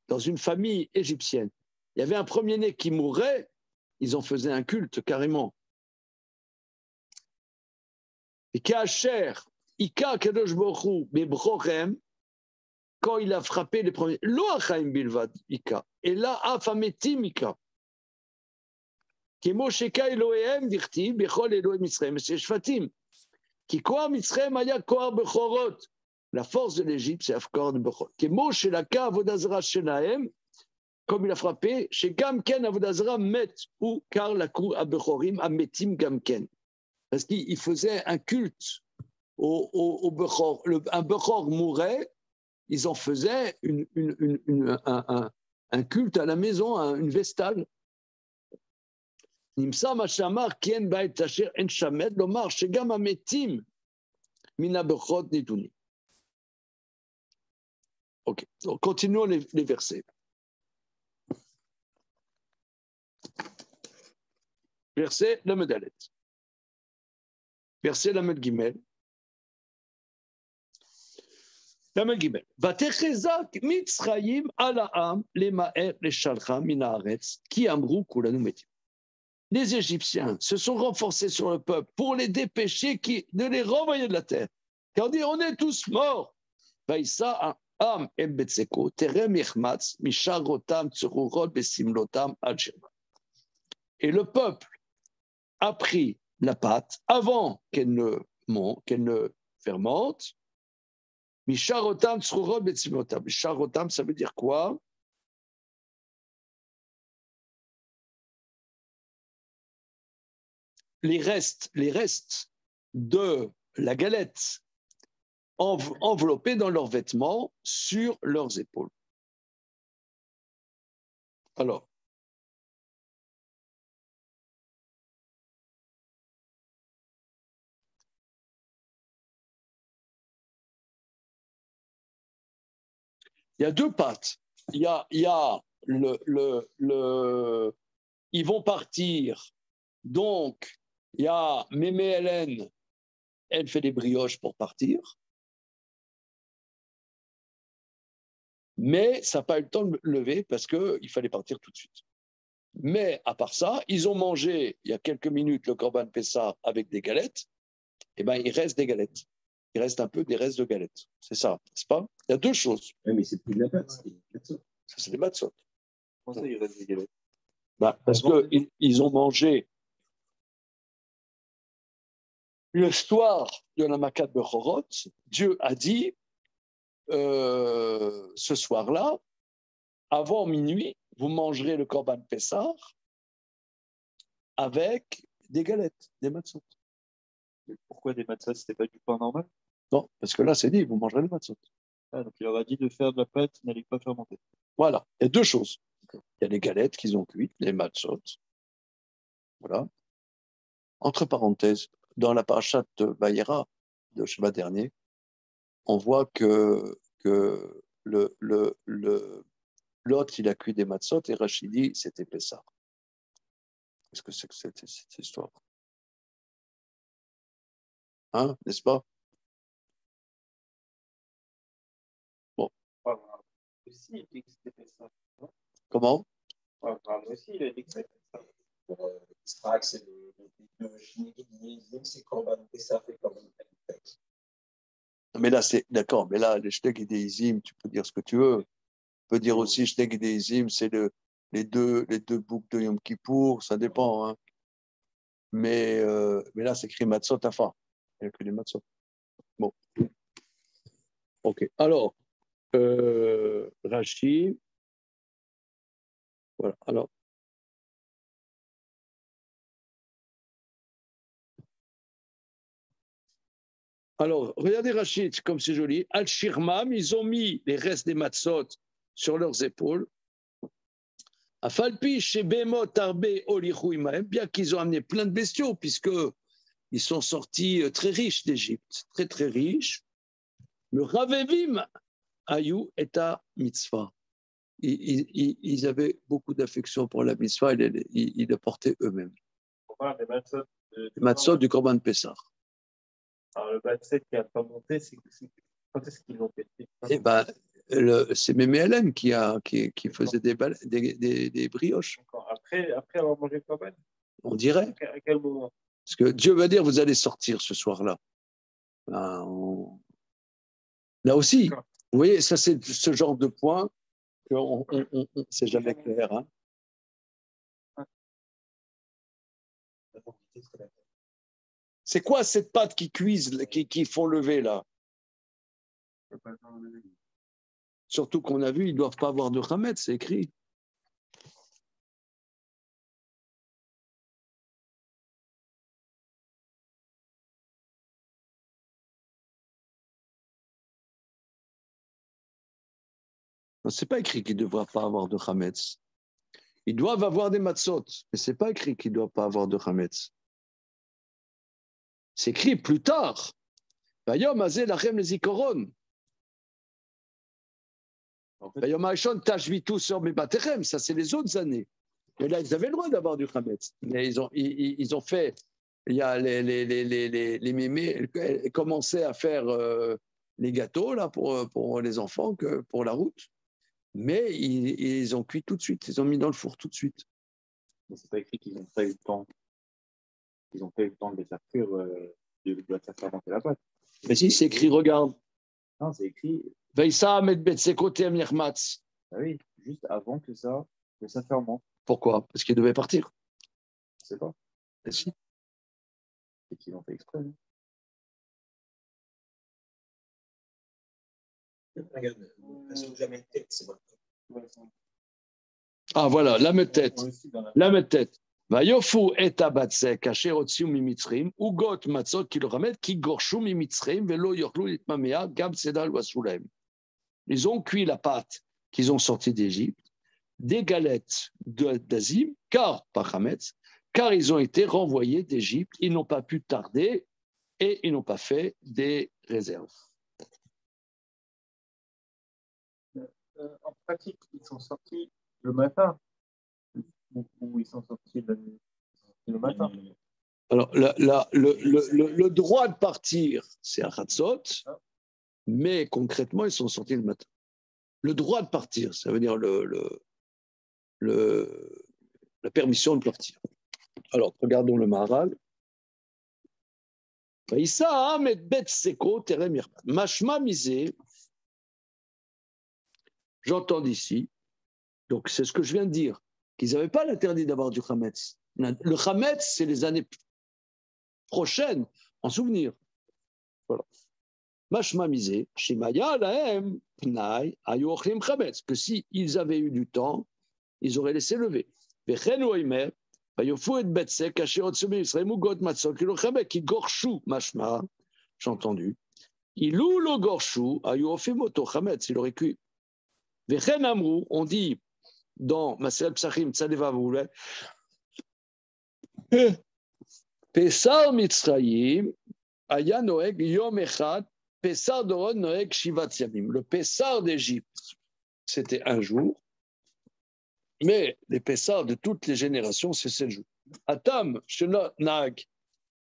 dans une famille égyptienne, il y avait un premier-né qui mourait, ils en faisaient un culte carrément. Et Kacher, Ika Kadosh Baruch Hu, Brochem, quand il a frappé les premiers, Lo Achaim Bilvad, Ika, et là, Afametim Ika. Kemo Sheka Elohem, Dirti, Bechol Elohim Mitzrayim, c'est Shvatim. Ki Koar Mitzrayim Aya Koar Bechorot. La force de l'Égypte, c'est Afkor de Bechor. Kemo chez la Ka Avodazra Shenahem, comme il a frappé, chez Gamken Avodazra Met, ou car la cour à Bechorim, à Metim Gamken. Parce qu'il faisait un culte au Bechor. Un Bechor mourait, ils en faisaient un culte à la maison, une vestale. Nimsa Machamar, Kien Baet Tacher En Shamed, Lomar, Shegam Ametim, Mina Bechot Niduni. Ok, donc continuons les versets. Verset Lamed Alet. Verset Lamed Gimel. Lamed Gimel. Vatechezak Mitzrayim Alaam Lemaer Leshalcha Minaretz Ki Amrou Kulanu Metim. Les Égyptiens se sont renforcés sur le peuple pour les dépêcher de les renvoyer de la terre. Car on dit on est tous morts. Vaïssa Am Embetseko Terem Ichmatz Misharotam Tsururot Besimlotam Al-Shema. Et le peuple a pris la pâte avant qu'elle ne fermente. Misharotam Tsururot Besimlotam. Misharotam, ça veut dire quoi? Les restes de la galette enveloppés dans leurs vêtements sur leurs épaules. Alors, il y a deux pâtes. Il y a ils vont partir. Donc, il y a Mémé Hélène, elle fait des brioches pour partir. Mais ça n'a pas eu le temps de lever parce qu'il fallait partir tout de suite. Mais à part ça, ils ont mangé il y a quelques minutes le Corban Pessah avec des galettes. Eh bien, il reste des galettes. Il reste un peu des restes de galettes. C'est ça, n'est-ce pas? Il y a deux choses. Oui, mais c'est plus de la pâte, c'est des matzot. Ça, c'est des matzot. Comment ça, il reste des galettes? Parce qu'ils ont mangé le soir de la Makat Bechorot. Dieu a dit, ce soir-là, avant minuit, vous mangerez le Corban Pessah avec des galettes, des matzot. Pourquoi des matzot? C'était pas du pain normal? Non, parce que là, c'est dit, vous mangerez le matzot. Ah, donc il leur a dit de faire de la pâte qui n'allait pas fermenter. Voilà, il y a deux choses. Il y a les galettes qu'ils ont cuites, les matzot. Voilà. Entre parenthèses, dans la parashat de Vayera, de Shabbat dernier, on voit que l'autre, il a cuit des matzot et Rachid dit c'était Pessah. Qu'est-ce que c'est que cette histoire? Hein, n'est-ce pas? Bon. Aussi, il dit que c'était ça. Comment? Aussi, il a dit que c'était ça. Pour Israël, c'est le Shnei, c'est Corban Pessah et Corban Pessah. Mais là, c'est d'accord, mais là, les Shteg et des Izim, tu peux dire ce que tu veux. Tu peux dire aussi Shteg et des Izim, c'est les deux boucles de Yom Kippour, ça dépend. Hein. Mais là, c'est écrit Matzot Afa. Il n'y a que les Matzot. Bon. Ok. Alors, Rashi. Voilà. Alors, regardez Rachid, comme c'est joli. Al-Shirmam, ils ont mis les restes des matzot sur leurs épaules. Afalpi, chez Bemot, Arbe, Olichou, Imaem, bien qu'ils ont amené plein de bestiaux, puisqu'ils sont sortis très riches d'Égypte, très très riches. Le Ravevim, Ayou, est à mitzvah. Ils avaient beaucoup d'affection pour la mitzvah, ils le portaient eux-mêmes. Pourquoi les matzot Les matzot du Corban Pessah. Alors le matzot qui n'a pas monté, quand est-ce qu'ils l'ont fait? Eh ben, c'est Mémé Hélène qui faisait des brioches. Après avoir mangé le corban? On dirait. À quel moment? Parce que Dieu va dire, vous allez sortir ce soir-là. Ben, là aussi, vous voyez, ça c'est ce genre de point qu'on c'est jamais clair. Hein. C'est quoi cette pâte qui cuise, qui font lever là? Surtout qu'on a vu, ils ne doivent pas avoir de Hametz, c'est écrit. Ce n'est pas écrit qu'ils ne devraient pas avoir de Hametz. Ils doivent avoir des matzot, mais ce n'est pas écrit qu'ils ne doivent pas avoir de Hametz. C'est écrit plus tard. Vayom azeh lachem lezikoron. Vayom ha'ishon tashvitu sur mebatechem. Ça, c'est les autres années. Mais là, ils avaient le droit d'avoir du Hametz. Mais ils ont fait. Il y a les mémés commençaient à faire les gâteaux là, pour les enfants, pour la route. Mais ils ont cuit tout de suite. Ils ont mis dans le four tout de suite. Mais c'est pas écrit qu'ils ont pas eu le temps. Ils ont pas eu le temps de les faire cuire, de la faire fermenter la pâte. Mais si, c'est écrit, regarde. Non, c'est écrit. Veissa met betseko temir matz. Ah oui, juste avant que ça fermente. Pourquoi? Parce qu'ils devaient partir. Je sais pas. Et si. C'est qu'ils ont fait exprès. Hein. Regarde, jamais tête, c'est bon. Ah voilà, la tête. La tête. Vayofu et abatse kasher otziu mimitzrim ugot matzot ki le ramet ki gorshu mimitzrim velo yochlu litmamea gam sedal wasulaim. Ils ont cuit la pâte qu'ils ont sortie d'Égypte, des galettes d'Azim, car par Hametz, car ils ont été renvoyés d'Égypte, ils n'ont pas pu tarder et ils n'ont pas fait des réserves. En pratique, ils sont sortis le matin. Ou ils sont sortis le matin. Alors, le droit de partir, c'est à Hatzot, mais concrètement, ils sont sortis le matin. Le droit de partir, ça veut dire la permission de partir. Alors, regardons le Maharal. Mashma misé, j'entends d'ici, donc c'est ce que je viens de dire, qu'ils n'avaient pas l'interdit d'avoir du Hametz. Le Hametz, c'est les années prochaines, en souvenir. Voilà. Mashma misé, Shimaya lahem, Pnai, ayu ochlim Hametz, que s'ils avaient eu du temps, ils auraient laissé lever. Vechen oimer, vayofu et betsek, kasher otsumi Yisrael, mugot matzot, kilo Hametz, qui gorshu, mashma, j'ai entendu. Ilou lo gorshu, ayu ofim oto Hametz, il aurait cuit. Vechen amrou, on dit dans Masel Psachim Tzadeva Voulait, Pesar Mitzrayim, Aya Noeg, Yom Echad, Pesar Doron Noeg, Shivat Yamim. Le Pesar d'Égypte, c'était un jour, mais les Pesar de toutes les générations, c'est 7 jours. Atam, Shena Nag,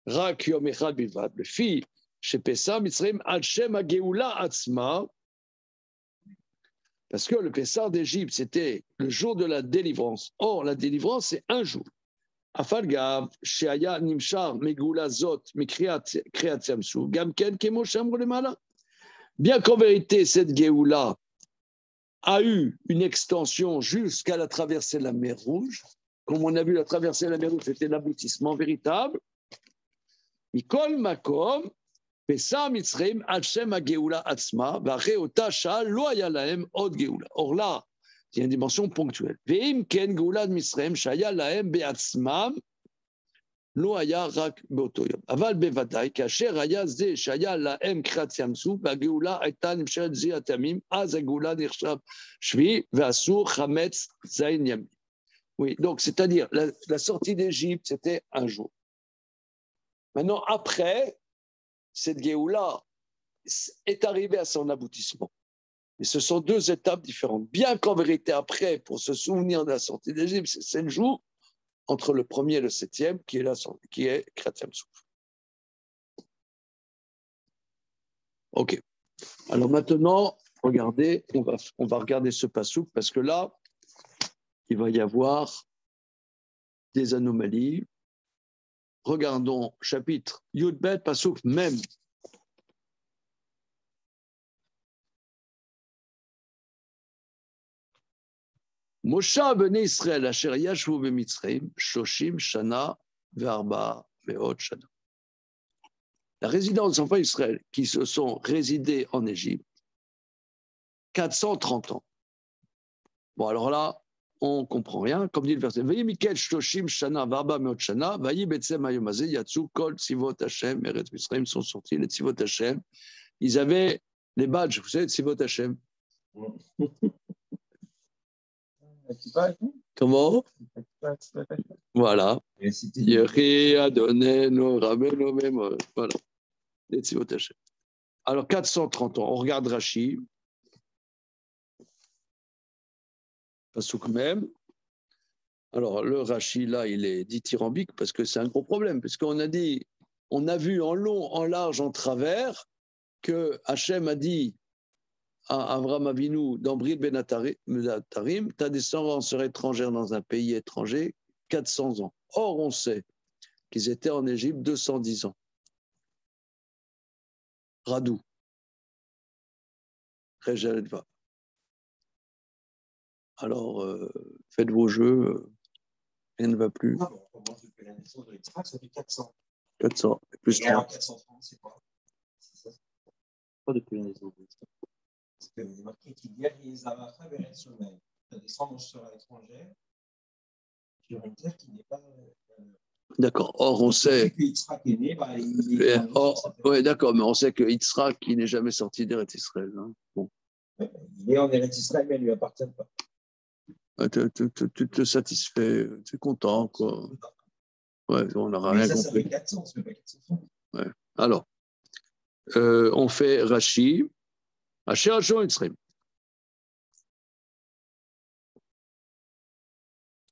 Rak Yom Echad Bilvad, le fille chez Pesar Mitzrayim, Ad Shem HaGeula Atzma, parce que le Pessah d'Égypte, c'était le jour de la délivrance. Or, la délivrance, c'est un jour. Afalgav, Sheaya Nimshar, Megula Zot, Mekriat Yamsu, Gamken, Kemo Shamro Lemala. Bien qu'en vérité, cette Géoula a eu une extension jusqu'à la traversée de la mer Rouge. Comme on a vu, la traversée de la mer Rouge, c'était l'aboutissement véritable. Mikol Makom, Pessah Mitzrayim, Hashem HaGeoula Atzma, Vareota Shah, Lo Haya Lahem Od Geoula. Or là, il y a une dimension ponctuelle. Ve'im Ken Geoula Mitzrayim, Shaya Lahem Be'atzmam, Lo Haya Rak Be'oto Yom. Aval Bevadai, Kasher Haya Ze, Shaya Lahem Kriat Yamsu, Geoula Ayta Nimshet Zi Atamim, Az HaGeoula Nirshab Shvi, Ve'asur Chametz Zayin Yamim. Oui, donc c'est-à-dire, la sortie d'Égypte, c'était un jour. Maintenant, après, cette Géoula est arrivée à son aboutissement. Et ce sont deux étapes différentes. Bien qu'en vérité, après, pour se souvenir de la sortie d'Égypte, c'est 7 jours entre le premier et le 7e qui est Kriat Yamsuf. OK. Alors maintenant, regardez, on va regarder ce passouk parce que là, il va y avoir des anomalies. Regardons chapitre Yudbet, passouk même. Moshe bnei Israël asher yashvu b'Mitzrayim shoshim shana ve'arba me'ot shana. La résidence des enfants d'Israël qui se sont résidés en Égypte 430 ans. Bon, alors là, on ne comprend rien. Comme dit le verset, Vayi Mikel Shloshim Shana Varba Meot Shana, Vayi Betsem Hayomazé, Yatsu Kol Tzivot Hashem, Eretz Mitzrayim sont sortis, les Tzivot Hashem. Ils avaient les badges, vous savez, Tzivot Hashem. Comment? Voilà. Yehi Adonenu Rabbeinu Memor. Voilà. Les Tzivot Hashem. Alors, 430 ans. On regarde Rashi. Passouk même. Alors, le Rashi, là, il est dithyrambique parce que c'est un gros problème. Parce qu'on a dit, on a vu en long, en large, en travers, que Hachem a dit à Avraham Avinu, dans Brit Ben Atarim, ta descendance serait étrangère dans un pays étranger 400 ans. Or, on sait qu'ils étaient en Égypte 210 ans. Radou. Réjaledva. Alors, faites vos jeux, rien ne va plus. Ah bon, comment tu fais la naissance de Yitzhak, ça fait 400. 400, plus Et alors 30. 430, c'est quoi? C'est ça. Pas depuis la naissance de Yitzhak. Parce que vous marquez qu'il y a des Avacha Beret Soleil. Ta descendance sera étrangère sur une terre qui n'est pas. D'accord. Or, on sait. Que Yitzhak est né, bah, il est. Oui, d'accord, mais on sait que Yitzhak, il n'est jamais sorti d'Eretz Israël. Hein. Bon. Il est en Eretz Israël, mais il ne lui appartient pas. Tu te satisfais, tu es content, quoi. Ouais, on n'aura rien ça compris. fait 400, ça fait pas 400. Ouais. Alors, on fait Rashi. Asher Ashon Yitzrim.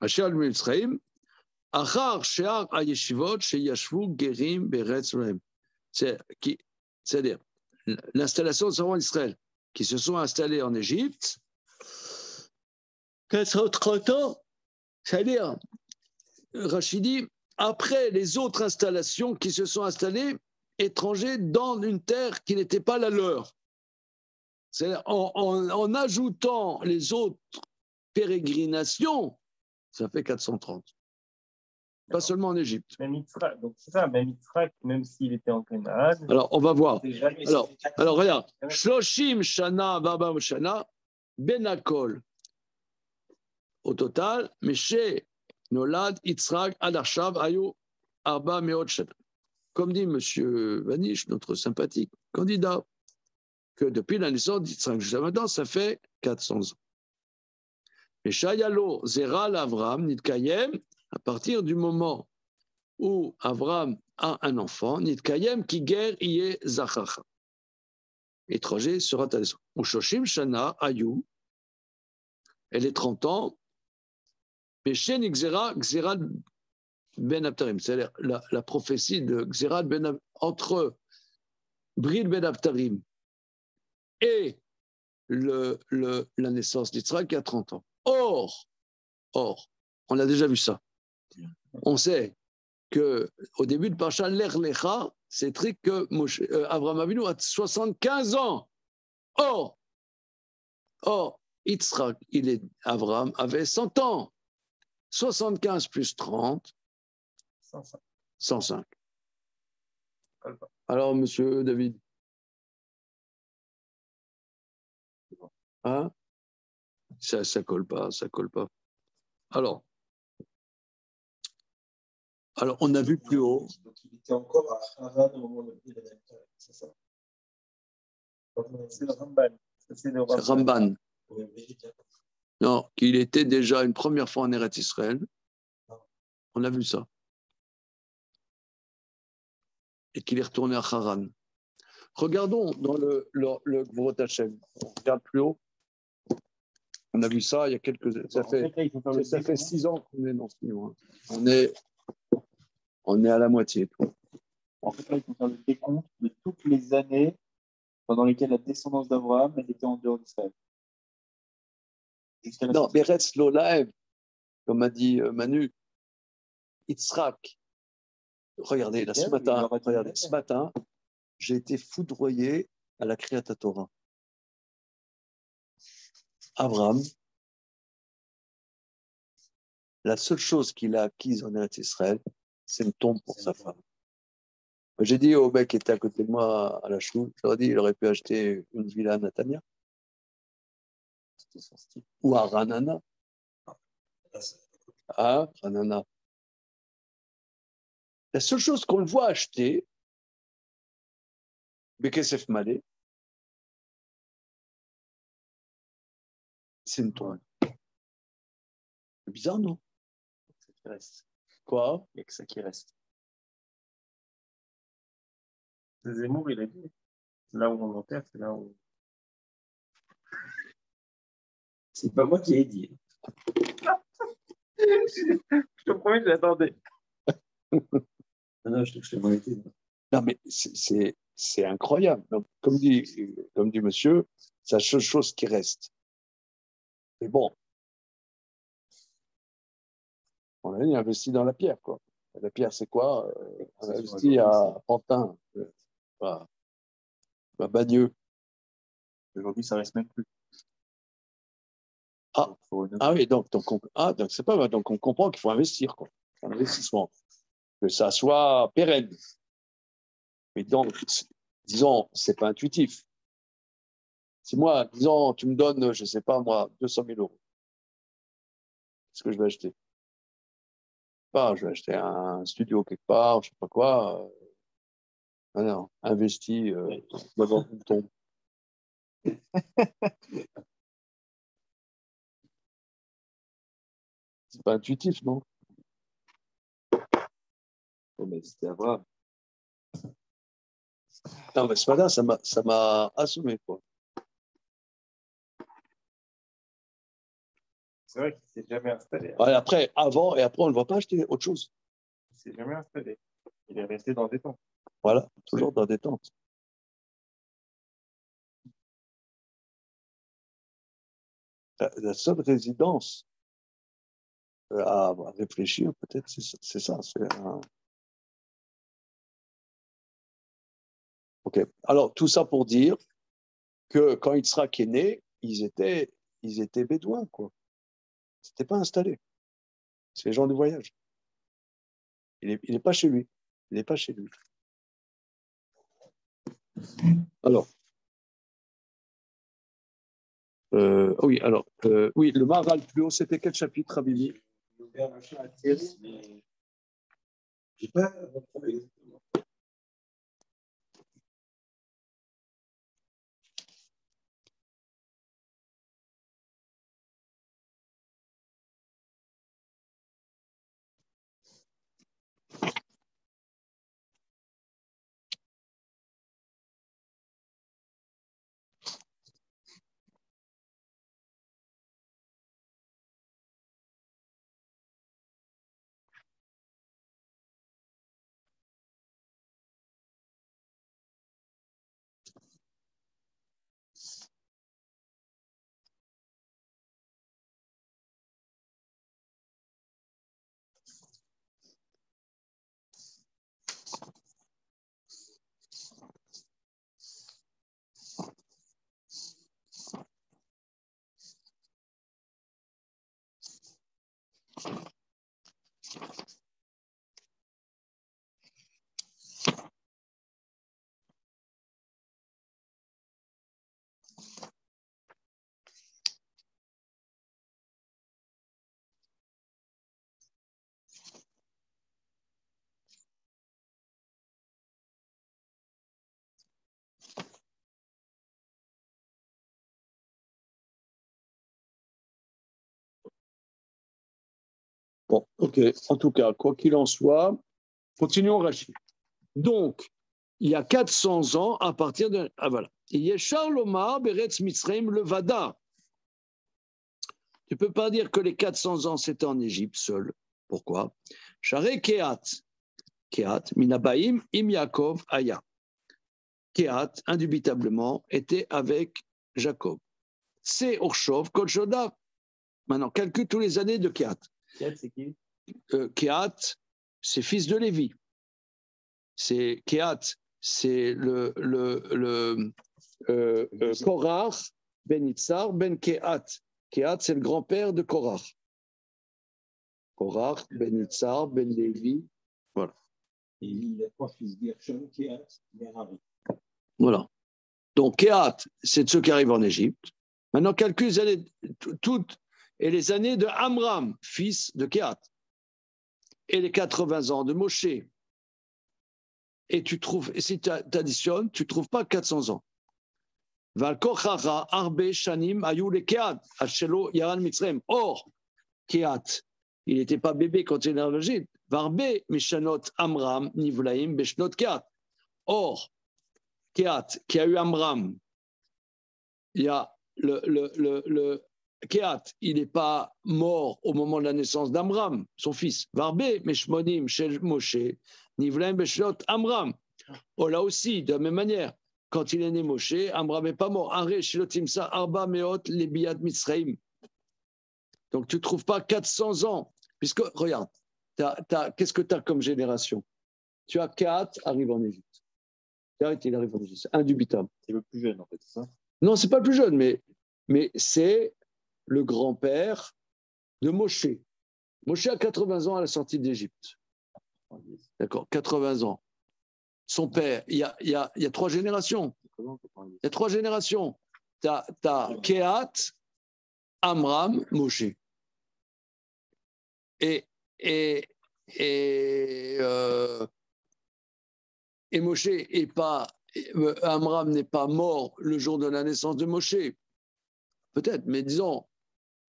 Asher Yitzrim. Achar Shear Ayeshivot Sheyashvu Gerim Beretz Rehem. C'est-à-dire l'installation des enfants d'Israël qui se sont installés en Égypte 430 ans, c'est-à-dire, Rachidi, après les autres installations qui se sont installées étrangers dans une terre qui n'était pas la leur. C'est-à-dire, en ajoutant les autres pérégrinations, ça fait 430. Pas seulement en Égypte. Même Yitzhak, donc c'est ça, même Yitzhak, même s'il était en Canaan. Alors, on va voir. Jamais Alors regarde. Shloshim Shana, Vabam Shana, Benakol. Au total, Meshe, Nolad, Yitzhak, Adarshav, Ayu, Arba, Meot Shana. Comme dit M. Vanish, notre sympathique candidat, que depuis la naissance d'Yitzhak jusqu'à maintenant, ça fait 400 ans. Et Shayalo, Zeral, Avram, Nitkayem, à partir du moment où Avram a un enfant, Nitkayem, qui guerre, Iye, Zachacha. Étranger sera ta descendance. Ou Shoshim, Shana, Ayu, elle est 30 ans, Peshen, Xera, Xera, Ben Abtarim, c'est-à-dire la prophétie de Xera Ben Abtarim, entre Bril Ben Abtarim et la naissance d'Yitzhak qui a 30 ans. Or, on a déjà vu ça. On sait qu'au début de Parsha, l'Er Lecha, c'est écrit que Avraham Avinu a 75 ans. Or, Yitzhak, Avraham avait 100 ans. 75 plus 30, 105. Alors, monsieur David. Hein? Ça colle pas. Alors, on a vu plus haut. Donc, il était encore à Haran au moment de l'Égypte, c'est ça? C'est le Ramban. C'est Ramban. Non, qu'il était déjà une première fois en Eretz Israël. On a vu ça. Et qu'il est retourné à Haran. Regardons dans le Gvorot Hashem. On regarde plus haut. On a vu ça il y a quelques... Ça fait 6 ans qu'on est dans ce niveau. On est à la moitié. En fait, là, il faut faire le décompte de toutes les années pendant lesquelles la descendance d'Abraham était en dehors d'Israël. Non, Beretz Lolaev, comme a dit Manu, Yitzhak. Regardez, là, ce matin, j'ai été foudroyé à la Kriyat Torah. Abraham, la seule chose qu'il a acquise en Eretz Israël, c'est une tombe pour sa femme. J'ai dit au mec qui était à côté de moi à la choule, je leur ai dit, il aurait pu acheter une villa à Natania. C'est son style. ou à Ranana. Ah, Ranana. La seule chose qu'on le voit acheter, Bekesef Malé, c'est une toile. C'est bizarre, non? C'est ce qui reste. Quoi? Il n'y a que ça qui reste. Zemmour, il a dit. Là où on enterre, c'est là où. C'est pas moi qui ai dit. Je te promets, j'attendais. Non, je touche les monétés. Non, mais c'est incroyable. Donc, comme dit monsieur, c'est la seule chose qui reste. Mais bon, on a investi dans la pierre, quoi. La pierre, c'est quoi? On a investi à Pantin, à Bagneux. Aujourd'hui, ça reste même plus. Ah, Donc, faut rénover. ah oui, donc c'est pas donc on comprend qu'il faut investir, quoi. Un investissement. Que ça soit pérenne. Mais donc, disons, c'est pas intuitif. Si moi, disons, tu me donnes, je sais pas moi, 200 000 euros, qu'est-ce que je vais acheter? Pas, je vais acheter un studio quelque part, je sais pas quoi. Ah non, investi dans une tombe. C'est pas intuitif, non? Oh, mais c'était à voir. Non, mais ce matin, ça m'a assommé, quoi. C'est vrai qu'il s'est jamais installé. Ouais, après, avant et après, on ne va pas acheter autre chose. Il s'est jamais installé. Il est resté dans des temps. Voilà, toujours dans des tentes. La seule résidence à réfléchir, peut-être, c'est ça. Ok. Alors, tout ça pour dire que quand Yitzhak est né, ils étaient bédouins, quoi. C'était pas installé. C'est les gens du voyage. Il est pas chez lui. Il n'est pas chez lui. Alors, oui, alors, oui, le Maharal plus haut, c'était quel chapitre, Rabbi? J'ai ouvert machin à Thierry, mais j'ai pas retrouvé exactement. Bon, ok. En tout cas, quoi qu'il en soit, continuons Rachid. Donc, il y a 400 ans, à partir de... Ah voilà. Il y a Charlomar, Beretz Mitzrayim, le Vada. Tu ne peux pas dire que les 400 ans, c'était en Égypte seul. Pourquoi? Charé Kehat. Kehat, Minabaim, Im Yaakov, Aya. Kehat, indubitablement, était avec Jacob. C'est Orshov, Kolchoda. Maintenant, calcule tous les années de Kehat. Kehat, c'est qui? Kehat, c'est fils de Lévi. C'est Kehat, c'est le Korach, Ben Itzar, Ben Kehat. Kehat, c'est le grand-père de Korach. Korach, Ben Itzar, Ben Lévi. Voilà. Et il a trois fils, Gershon, Kehat, Merari. Voilà. Donc, Kehat, c'est de ceux qui arrivent en Égypte. Maintenant, calcule les années, toutes, et les années de Amram, fils de Kehat, et les 80 ans de Moshe. Et tu trouves, et si tu additionnes, tu ne trouves pas 400 ans. Or, Kehat, il n'était pas bébé quand il est en Égypte. Varbe, Mishanot, Amram, Nivlaim, Beshnot, Kehat. Or, Kehat, qui a eu Amram, il y a le Kehat, il n'est pas mort au moment de la naissance d'Amram, son fils. Varbe, Meshmonim, Shel Moshe, Nivlaim, Beshnot, Amram. Oh, là aussi, de la même manière, quand il est né Moshe, Amram n'est pas mort. Aré, Shilotimsa, Arba, Meot, Lebiat, Mitzraim. Donc, tu ne trouves pas 400 ans. Puisque, regarde, qu'est-ce que tu as comme génération? Tu as Kehat arrive en Égypte. Kehat, il arrive en Égypte. C'est indubitable. C'est le plus jeune, en fait, c'est ça? Non, ce n'est pas le plus jeune, mais c'est le grand-père de Moshe. Moshe a 80 ans à la sortie d'Égypte. D'accord, 80 ans. Son père, il y a 3 générations. Il y a 3 générations. Tu as Kehat, Amram, Moshe. Et Moshe est pas, Amram n'est pas mort le jour de la naissance de Moshe. Peut-être, mais disons,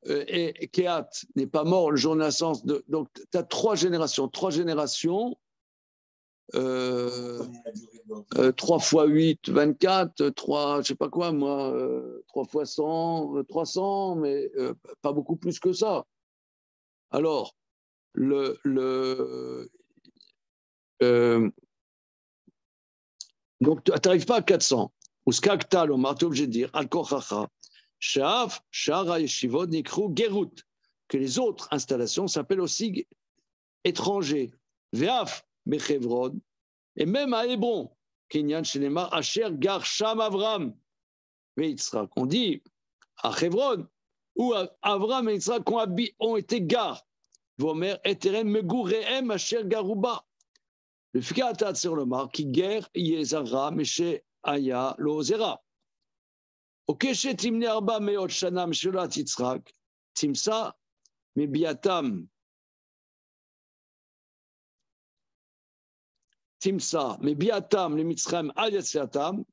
et Kehat n'est pas mort le jour de la naissance de. Donc, tu as 3 générations. 3 générations. 3 fois 8, 24, 3, je ne sais pas quoi, moi, 3 fois 100, 300, mais pas beaucoup plus que ça. Alors, donc, tu n'arrives pas à 400. Ou skaktal, on m'a obligé de dire, al-kochacha, shaf, shara, yeshivot, nikru, gerut, que les autres installations s'appellent aussi étrangers. Veaf, Bechevron, et même à Hébron, Kenyan Shenema, Asher, Gar, Sham, Avram, Yitzhak. On dit à Hébron, où Avram et Yitzhak ont été Gar, Vomer, Eterem, Megourehem, Asher, Garouba. Le Fikatat sur le mar, qui guerre, Yezara, Meshe, Aya, Lozera. Okeshe, Timne, Arba, Meot, Shana, Meshulat, Yitzhak, Timsa, Mebiatam. Timsa, mais biatam, les mitzrayim, al yatseatam,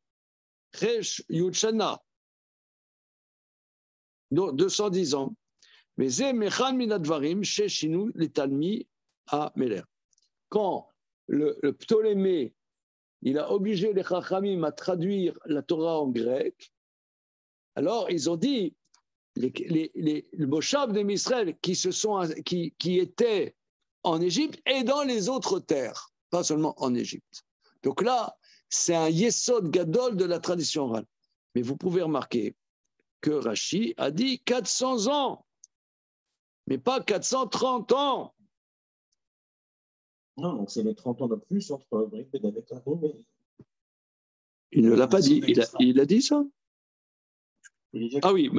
chesh yudshana. 210 ans. Mais c'est mechan minadvarim, sheshinu, les talmi à Meler. Quand le Ptolémée, il a obligé les chachamim à traduire la Torah en grec, alors ils ont dit, le Moshav de Israël qui étaient en Égypte et dans les autres terres, pas seulement en Égypte. Donc là, c'est un yesod gadol de la tradition orale. Mais vous pouvez remarquer que Rashi a dit 400 ans, mais pas 430 ans. Non, donc c'est les 30 ans de plus entre Brick et David. Il ne l'a pas dit. Il a dit ça? Ah oui,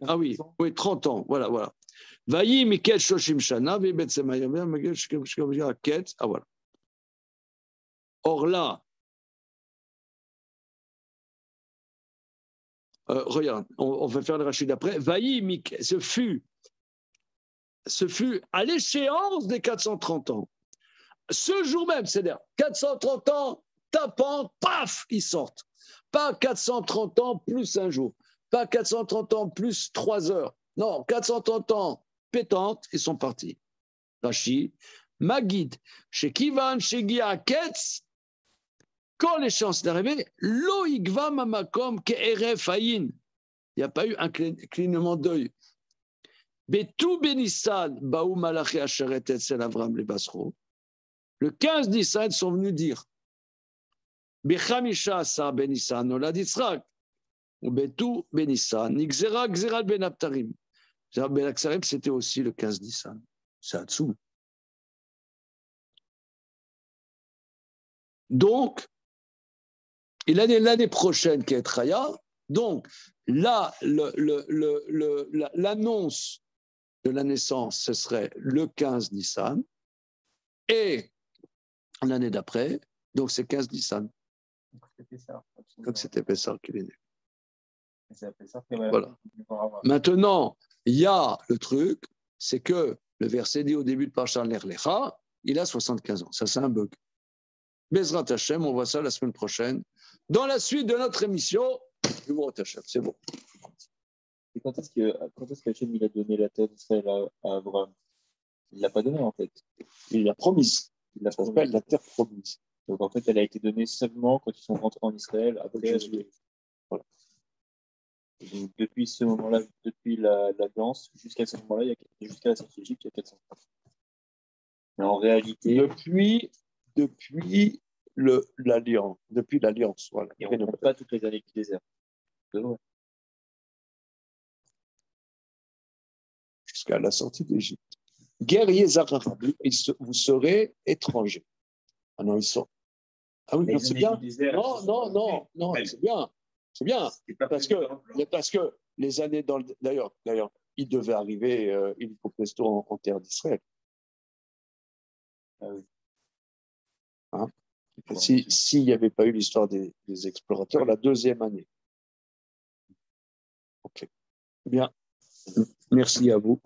ah oui, 30 ans, voilà. Vayi miket shoshim shana, ah voilà. Or là, regarde, on va faire le rachid d'après. Vayi miket, ce fut à l'échéance des 430 ans. Ce jour même, c'est-à-dire 430 ans, tapant, paf, ils sortent. Pas 430 ans plus un jour. Pas 430 ans plus 3 heures. Non, 430 ans pétantes, ils sont partis. Rashi, Magid, chez Kivan, chez Gia, Ketz, quand les chances d'arriver, lo igva mamakom ke'eref ayin. Il n'y a pas eu un clignement d'œil. Betou benissan, baou malaché acheret etzel Avram le Basro. Le 15 Nissan, ils sont venus dire Bechamisha sa benissan, olad Yitzhak. Ou Betou benissan, nixera xeral ben aptarim. Ben Aksarim, c'était aussi le 15 Nissan. C'est Hatsum. Donc, et l'année prochaine qui est Traya, donc là, l'annonce de la naissance, ce serait le 15 Nissan, et l'année d'après, donc c'est 15 Nissan. Donc c'était Pessah qu'il est né. C'est appelé ça, c'est Voilà. Maintenant, il y a le truc, c'est que le verset dit au début de Parashat Lech Lecha, il a 75 ans. Ça, c'est un bug. Bezrat Hashem, on voit ça la semaine prochaine. Dans la suite de notre émission, Bezrat Hashem, c'est bon. Et quand est-ce qu'Hachem il a donné la terre d'Israël à Abraham? Il ne l'a pas donnée en fait. Il l'a promise. Il l'a Ça s'appelle la terre promise. Donc en fait, elle a été donnée seulement quand ils sont rentrés en Israël après Josué. Voilà. Et donc, depuis ce moment-là, depuis l'alliance, jusqu'à ce moment-là, jusqu'à la sortie d'Égypte, il y a 400 ans. Mais en réalité. Depuis l'alliance. Voilà. Et on ne compte pas toutes les années du désert. Jusqu'à la sortie d'Égypte. Guerriers arabes, vous serez étrangers. Ah non, ils sont. Ah oui, non, c'est bien. Non, c'est bien. C'est bien. Parce que les années dans le. D'ailleurs, il devait arriver, il faut presto en terre d'Israël. Ah oui. Hein? S'il n'y avait pas eu l'histoire des explorateurs, la deuxième année. Ok. Bien. Merci à vous.